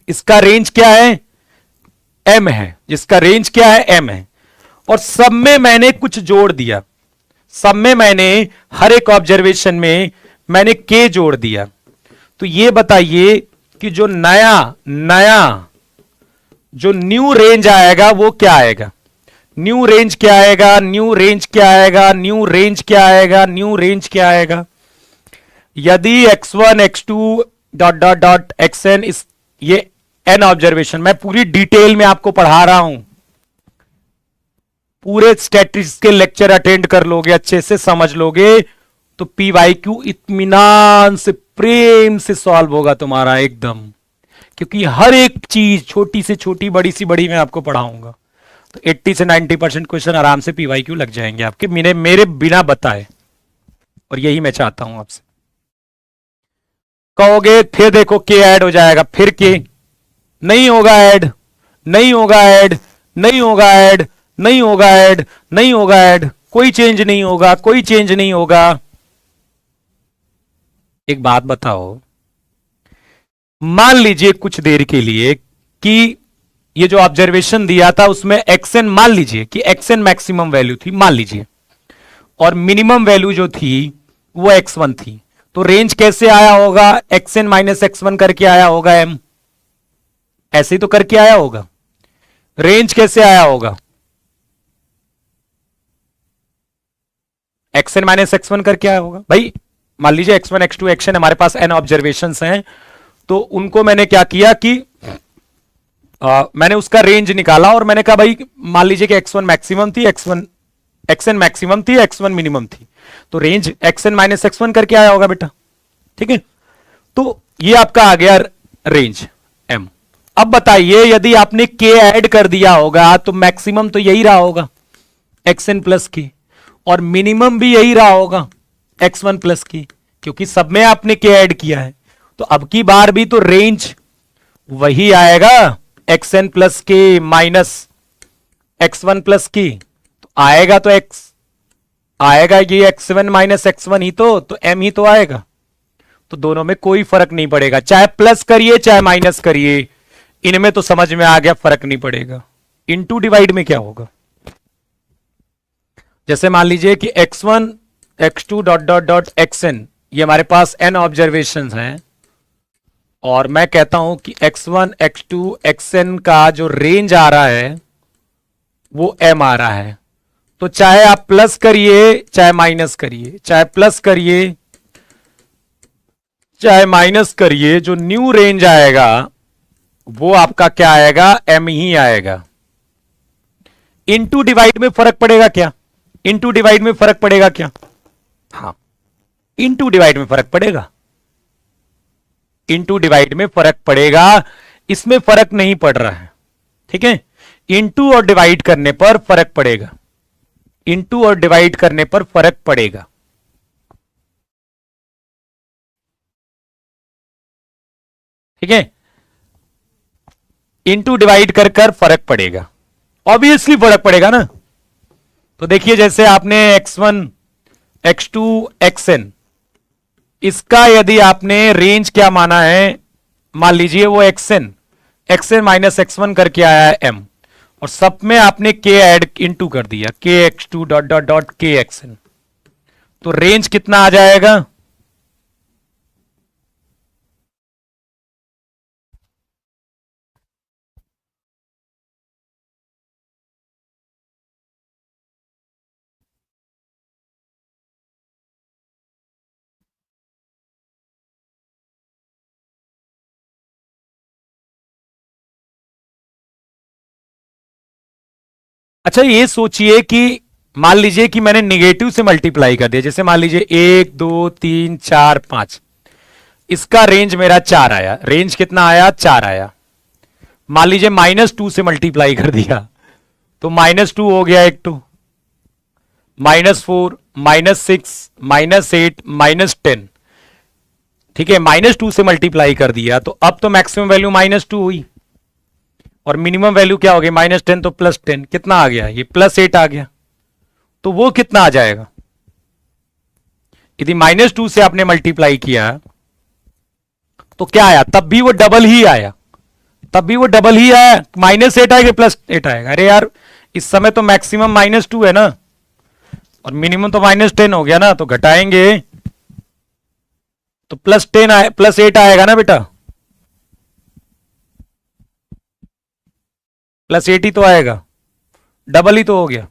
इसका रेंज क्या है, m है, जिसका रेंज क्या है, m है। और सब में मैंने कुछ जोड़ दिया, सब में मैंने हर एक ऑब्जर्वेशन में मैंने k जोड़ दिया। तो ये बताइए कि जो नया जो न्यू रेंज आएगा वो क्या आएगा, न्यू रेंज क्या आएगा, न्यू रेंज क्या आएगा, न्यू रेंज क्या आएगा, न्यू रेंज क्या आएगा। यदि x1 x2 dot dot dot xn, इस ये n ऑब्जर्वेशन, मैं पूरी डिटेल में आपको पढ़ा रहा हूं, पूरे स्टैटिस्टिक्स के लेक्चर अटेंड कर लोगे, अच्छे से समझ लोगे, तो PYQ इत्मीनान से प्रेम से सॉल्व होगा तुम्हारा एकदम, क्योंकि हर एक चीज छोटी से छोटी बड़ी सी बड़ी मैं आपको पढ़ाऊंगा। तो 80 से 90% क्वेश्चन आराम से पीवाईक्यू लग जाएंगे आपके मेरे बिना बताए, और यही मैं चाहता हूं आपसे। कहोगे फिर देखो के ऐड हो जाएगा, फिर के नहीं होगा ऐड, नहीं होगा ऐड, नहीं होगा ऐड, नहीं होगा ऐड, नहीं होगा ऐड, कोई चेंज नहीं होगा, कोई चेंज नहीं होगा। एक बात बताओ, मान लीजिए कुछ देर के लिए कि ये जो ऑब्जर्वेशन दिया था उसमें एक्सएन, मान लीजिए कि एक्सएन मैक्सिमम वैल्यू थी, मान लीजिए, और मिनिमम वैल्यू जो थी वो x1 थी, तो रेंज कैसे आया होगा? xn माइनस x1 करके आया होगा m, ऐसे ही तो करके आया होगा। रेंज कैसे आया होगा? xn माइनस x1 करके आया होगा। भाई मान लीजिए x1 x2 xn हमारे पास n ऑब्जर्वेशंस हैं, तो उनको मैंने क्या किया कि मैंने उसका रेंज निकाला और मैंने कहा भाई मान लीजिए कि x1 मैक्सिमम थी, xn मैक्सिमम थी, x1 मिनिमम थी, तो रेंज xn माइनस x1 करके आया होगा बेटा, ठीक है। तो ये आपका आ गया रेंज m। अब बताइए यदि आपने k ऐड कर दिया होगा तो मैक्सिमम तो यही रहा होगा xn प्लस k, और मिनिमम भी यही रहा होगा x1 प्लस k, क्योंकि सब में आपने k ऐड किया है। तो अब की बार भी तो रेंज वही आएगा, xn plus k minus x1 plus k, तो आएगा तो x आएगा ये x1 माइनस x1 ही तो m ही तो आएगा। तो दोनों में कोई फर्क नहीं पड़ेगा, चाहे प्लस करिए चाहे माइनस करिए, इनमें तो समझ में आ गया फर्क नहीं पड़ेगा। इनटू डिवाइड में क्या होगा? जैसे मान लीजिए कि x1 x2 dot dot dot xn, ये हमारे पास n ऑब्जर्वेशंस हैं, और मैं कहता हूं कि x1 x2 xn का जो रेंज आ रहा है वो m आ रहा है। तो चाहे आप प्लस करिए चाहे माइनस करिए, चाहे प्लस करिए चाहे माइनस करिए, जो न्यू रेंज आएगा वो आपका क्या आएगा? m ही आएगा। इनटू डिवाइड में फर्क पड़ेगा क्या? इनटू डिवाइड में फर्क पड़ेगा क्या? हाँ, इनटू डिवाइड में फर्क पड़ेगा, इनटू डिवाइड में फर्क पड़ेगा, इसमें फर्क नहीं पड़ रहा है, ठीक है। इनटू और डिवाइड करने पर फर्क पड़ेगा, इनटू और डिवाइड करने पर फर्क पड़ेगा, ठीक है। इनटू डिवाइड कर कर फर्क पड़ेगा, ऑब्वियसली फर्क पड़ेगा ना। तो देखिए जैसे आपने x1 x2 xn, इसका यदि आपने रेंज क्या माना है, मान लीजिए वो xn माइनस x1 करके आया है m, और सब में आपने k ऐड इनटू कर दिया, k x2 dot dot dot k xn, तो रेंज कितना आ जाएगा? अच्छा ये सोचिए कि मान लीजिए कि मैंने निगेटिव से मल्टीप्लाई कर दिया, जैसे मान लीजिए 1 2 3 4 5, इसका रेंज मेरा 4 आया, रेंज कितना आया? 4 आया। मान लीजिए -2 से मल्टीप्लाई कर दिया, तो -2 हो गया एक, टू -4 -6 -8 -10, ठीक है। -2 से मल्टीप्लाई कर दिया, तो अब तो मैक्सिमम वैल्यू -2 हुई, और मिनिमम वैल्यू क्या हो गई? -10, तो +10 कितना आ गया? ये +8 आ गया। तो वो कितना आ जाएगा? यदि -2 से आपने मल्टीप्लाई किया तो क्या आया? तब भी वो डबल ही आया, तब भी वो डबल ही आया, -8 आएगा +8 आएगा। अरे यार इस समय तो मैक्सिमम -2 है ना, और मिनिमम तो -10 हो गया ना, तो घटाएंगे तो +10 आए, +8 आएगा ना बेटा, +8 ही तो आएगा, डबल ही तो हो गया।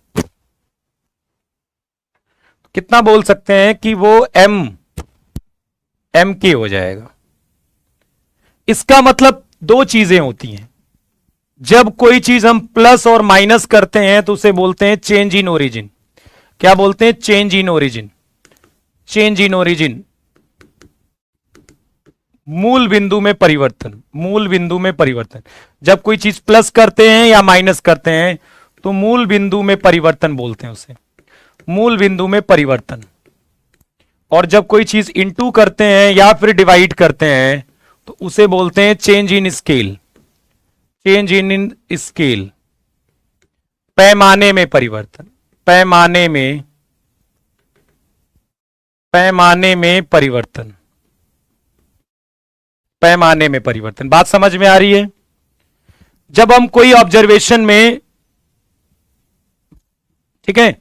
कितना बोल सकते हैं कि वो एम के हो जाएगा। इसका मतलब दो चीजें होती हैं, जब कोई चीज हम प्लस और माइनस करते हैं तो उसे बोलते हैं चेंज इन ओरिजिन। क्या बोलते हैं? Change in origin. Change in origin, मूल बिंदु में परिवर्तन, मूल बिंदु में परिवर्तन। जब कोई चीज प्लस करते हैं या माइनस करते हैं तो मूल बिंदु में परिवर्तन बोलते हैं उसे, मूल बिंदु में परिवर्तन। और जब कोई चीज इनटू करते हैं या फिर डिवाइड करते हैं तो उसे बोलते हैं change in scale, change in scale, पैमाने में परिवर्तन, पैमाने में, पैमाने में परिवर्तन, पैमाने में परिवर्तन। बात समझ में आ रही है? जब हम कोई ऑब्जर्वेशन में, ठीक है,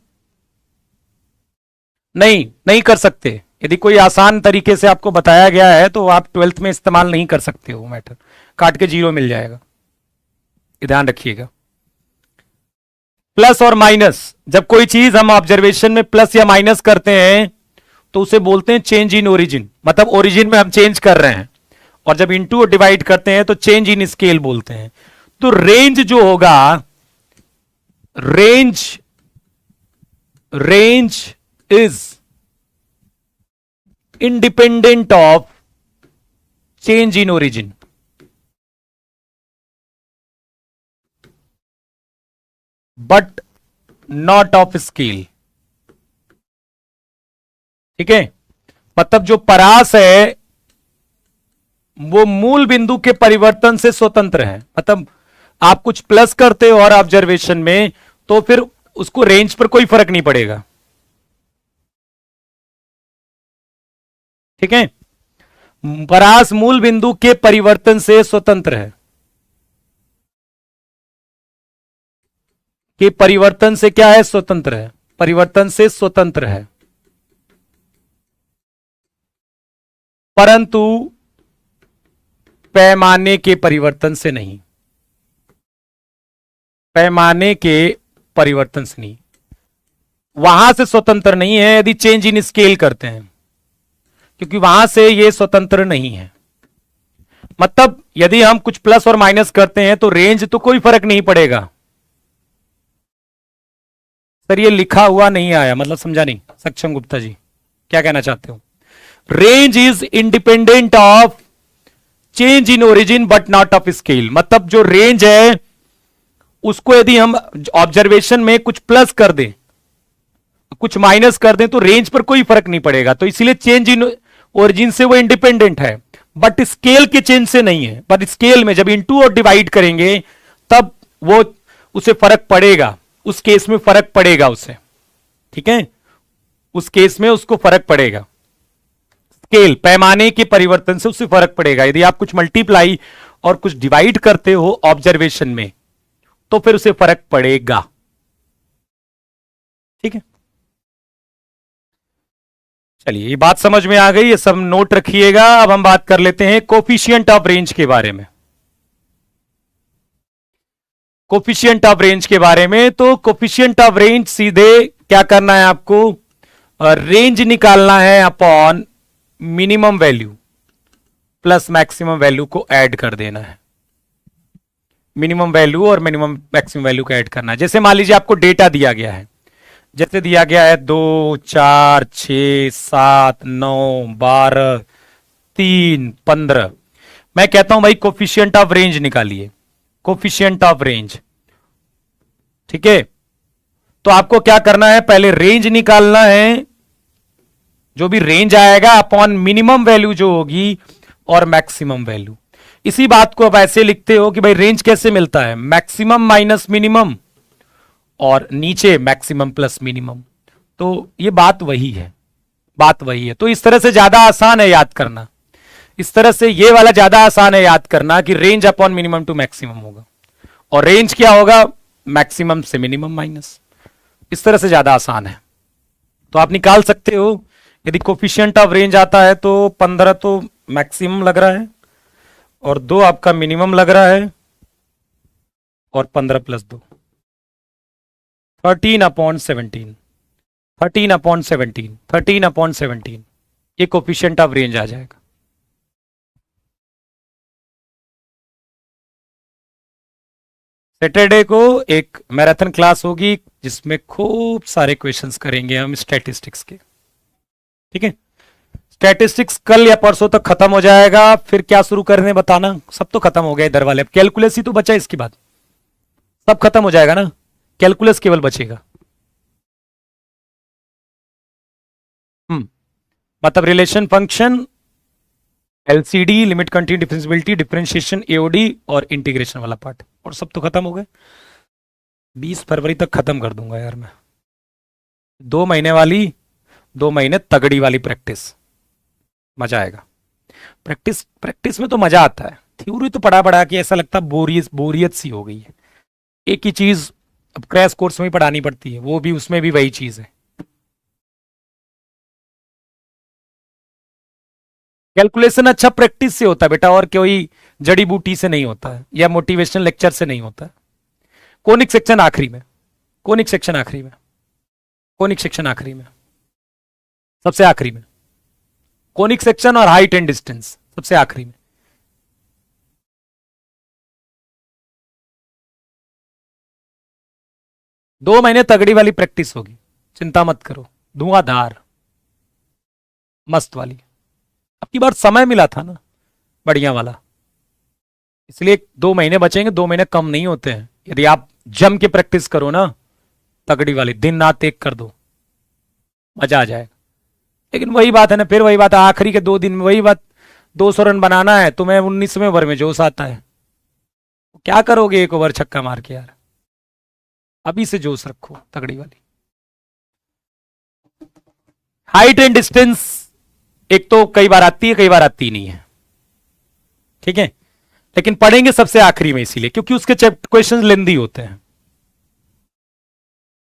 नहीं कर सकते, यदि कोई आसान तरीके से आपको बताया गया है तो आप 12th में इस्तेमाल नहीं कर सकते हो, मैटर काट के 0 मिल जाएगा, ये ध्यान रखिएगा। प्लस और माइनस, जब कोई चीज हम ऑब्जर्वेशन में प्लस या माइनस करते हैं तो उसे बोलते हैं चेंज इन ओरिजिन, मतलब ओरिजिन में हम चेंज कर रहे हैं। और जब इनटू और डिवाइड करते हैं तो चेंज इन स्केल बोलते हैं। तो रेंज जो होगा, range is independent of change in origin, but not of scale. ठीक है, मतलब जो परास है वो मूल बिंदु के परिवर्तन से स्वतंत्र है। मतलब आप कुछ प्लस करते हो और ऑब्जर्वेशन में तो फिर उसको रेंज पर कोई फर्क नहीं पड़ेगा। ठीक है, परास मूल बिंदु के परिवर्तन से स्वतंत्र है, कि परिवर्तन से क्या है, स्वतंत्र है, परिवर्तन से स्वतंत्र है, परंतु पैमाने के परिवर्तन से नहीं, पैमाने के परिवर्तन से नहीं, वहां से स्वतंत्र नहीं है यदि चेंज इन स्केल करते हैं, क्योंकि वहां से ये स्वतंत्र नहीं है। मतलब यदि हम कुछ प्लस और माइनस करते हैं तो रेंज तो कोई फर्क नहीं पड़ेगा। सर ये लिखा हुआ नहीं आया, मतलब समझा नहीं, सक्षम गुप्ता जी क्या कहना चाहते हो? Range is independent of change in origin but not of scale. मतलब जो रेंज है उसको यदि हम ऑब्जर्वेशन में कुछ प्लस कर दें, कुछ माइनस कर दें तो रेंज पर कोई फर्क नहीं पड़ेगा। तो इसलिए चेंज इन ओरिजिन से वो इंडिपेंडेंट है, बट स्केल के चेंज से नहीं है। पर स्केल में जब इनटू और डिवाइड करेंगे तब वो उसे फर्क पड़ेगा, उस केस में फर्क पड़ेगा उसे। ठीक है, उस केस में उसको फर्क पड़ेगा, स्केल पैमाने के परिवर्तन से उससे फर्क पड़ेगा। यदि आप कुछ मल्टीप्लाई और कुछ डिवाइड करते हो ऑब्जर्वेशन में तो फिर उसे फर्क पड़ेगा। ठीक है, चलिए ये बात समझ में आ गई, ये सब नोट रखिएगा। अब हम बात कर लेते हैं कोफिशिएंट ऑफ रेंज के बारे में। कोफिशिएंट ऑफ रेंज के बारे में, तो कोफिशिएंट ऑफ रेंज सीधे क्या करना है आपको, रेंज निकालना है upon minimum value plus maximum value को ऐड कर देना है। मिनिमम वैल्यू और मिनिमम मैक्सिमम वैल्यू को ऐड करना है। जैसे मान लीजिए आपको डेटा दिया गया है, जैसे दिया गया है 2, 4, 6, 7, 9, 12, 3, 15। मैं कहता हूं भाई कोफिशिएंट ऑफ रेंज निकालिए, कोफिशिएंट ऑफ रेंज। ठीक है, तो आपको क्या करना है, पहले रेंज निकालना है, जो भी रेंज आएगा अपॉन मिनिमम वैल्यू जो होगी और मैक्सिमम वैल्यू। इसी बात को आप ऐसे लिखते हो कि भाई रेंज कैसे मिलता है, मैक्सिमम माइनस मिनिमम और नीचे मैक्सिमम प्लस मिनिमम। तो ये बात वही है, बात वही है। तो इस तरह से ज्यादा आसान है याद करना, इस तरह से ये वाला ज्यादा आसान है याद करना कि range upon minimum to maximum होगा, और रेंज क्या होगा, मैक्सिमम से मिनिमम माइनस। इस तरह से ज्यादा आसान है, तो आप निकाल सकते हो। यदि कोफिशिएंट ऑफ रेंज आता है तो 15 तो मैक्सिमम लग रहा है और 2 आपका मिनिमम लग रहा है, और 15 प्लस 2 13/17, 13/17, 13/17 ये कोफिशिएंट ऑफ रेंज आ जाएगा। सैटरडे को एक मैराथन क्लास होगी जिसमें खूब सारे क्वेश्चंस करेंगे हम स्टैटिस्टिक्स के। ठीक है, स्टैटिस्टिक्स कल या परसों तक खत्म हो जाएगा। फिर क्या शुरू करने बताना, सब तो खत्म हो गया इधर वाले, अब कैलकुलस ही तो बचा, इसके बाद सब खत्म हो जाएगा ना। कैलकुलस केवल बचेगा। मतलब relation function, LCD, limit continue differentiability, differentiation, AOD और इंटीग्रेशन वाला पार्ट, और सब तो खत्म हो गए। 20 फरवरी तक खत्म कर दूंगा यार मैं। 2 महीने वाली, 2 महीने तगड़ी वाली प्रैक्टिस, मजा आएगा। प्रैक्टिस प्रैक्टिस में तो मजा आता है, थ्योरी तो पढ़ा पढ़ा के ऐसा लगता है बोरियत बोरियत सी हो गई है। एक ही चीज अब क्रैश कोर्स में ही पढ़ानी पड़ती है, वो भी उसमें भी वही चीज है। कैलकुलेशन अच्छा प्रैक्टिस से होता है बेटा, और कोई जड़ी बूटी से नहीं होता है या मोटिवेशनल लेक्चर से नहीं होता है। कोनिक सेक्शन आखिरी में, कोनिक सेक्शन आखिरी में, कोनिक सेक्शन आखिरी में, सबसे आखिरी में। कोनिक सेक्शन और हाइट एंड डिस्टेंस सबसे आखिरी में। दो महीने तगड़ी वाली प्रैक्टिस होगी, चिंता मत करो, धुआंधार मस्त वाली। अब की बार समय मिला था ना बढ़िया वाला, इसलिए 2 महीने बचेंगे। 2 महीने कम नहीं होते हैं, यदि आप जम के प्रैक्टिस करो ना, तगड़ी वाली दिन रात एक कर दो, मजा आ जाएगा। लेकिन वही बात है ना, फिर वही बात है, आखिरी के 2 दिन में वही बात, 200 रन बनाना है तुम्हें, 19वें ओवर में जोश आता है, क्या करोगे 1 ओवर छक्का मार के यार। अभी से जोश रखो तगड़ी वाली। हाइट एंड डिस्टेंस एक तो कई बार आती है, कई बार आती नहीं है, ठीक है, लेकिन पढ़ेंगे सबसे आखिरी में, इसीलिए क्योंकि उसके क्वेश्चन लेंदी होते हैं,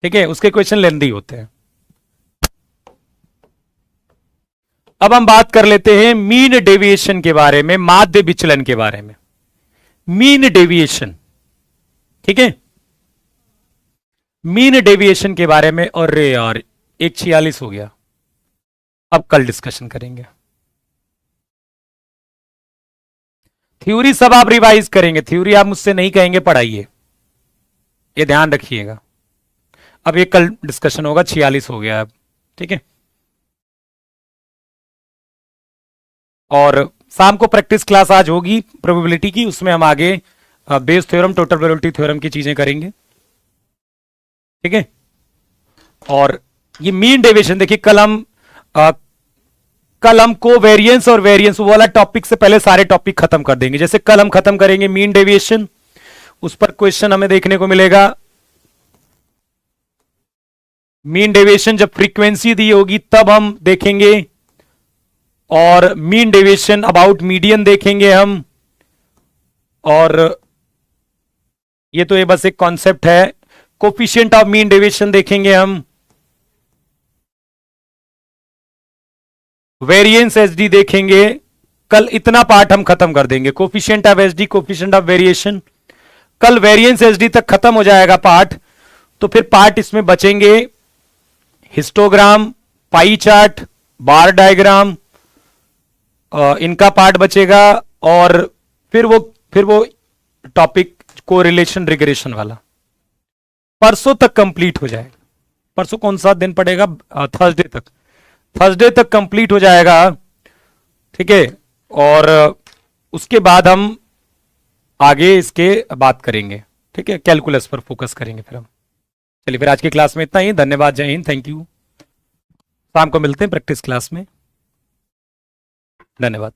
ठीक है, उसके क्वेश्चन लेंदी होते हैं। अब हम बात कर लेते हैं मीन डेविएशन के बारे में, माध्य विचलन के बारे में। मीन डेविएशन, ठीक है, मीन डेविएशन के बारे में। और रे यार 1:46 हो गया, अब कल डिस्कशन करेंगे। थ्योरी सब आप रिवाइज करेंगे, थ्योरी आप मुझसे नहीं कहेंगे पढ़ाइए, ये ध्यान रखिएगा। अब ये कल डिस्कशन होगा, 46 हो गया अब, ठीक है। और शाम को प्रैक्टिस क्लास आज होगी प्रोबेबिलिटी की, उसमें हम आगे Bayes theorem, total probability theorem की चीजें करेंगे, ठीक है। और ये मीन डेविएशन देखिए, कल हम को वेरिएंस और वेरिएंस वाला टॉपिक से पहले सारे टॉपिक खत्म कर देंगे। जैसे कल हम खत्म करेंगे मीन डेविएशन, उस पर क्वेश्चन हमें देखने को मिलेगा। मीन डेविएशन जब फ्रीक्वेंसी दी होगी तब हम देखेंगे, और मीन डेविएशन अबाउट मीडियन देखेंगे हम। और ये तो ये बस एक कॉन्सेप्ट है। कोफिशिएंट ऑफ मीन डेविएशन देखेंगे हम, वेरिएंस एसडी देखेंगे। कल इतना पार्ट हम खत्म कर देंगे, coefficient of SD, coefficient of variation. कल वेरिएंस एसडी तक खत्म हो जाएगा पार्ट, तो फिर पार्ट इसमें बचेंगे हिस्टोग्राम, पाई चार्ट, बार डायग्राम, इनका पार्ट बचेगा। और फिर वो टॉपिक कोरिलेशन रिग्रेशन वाला परसों तक कंप्लीट हो जाएगा। परसों कौन सा दिन पड़ेगा? थर्सडे तक, थर्सडे तक कंप्लीट हो जाएगा, ठीक है। और उसके बाद हम आगे इसके बात करेंगे, ठीक है, कैलकुलस पर फोकस करेंगे फिर हम। चलिए फिर आज की क्लास में इतना ही, धन्यवाद, जय हिंद, थैंक यू। शाम को मिलते हैं प्रैक्टिस क्लास में, धन्यवाद।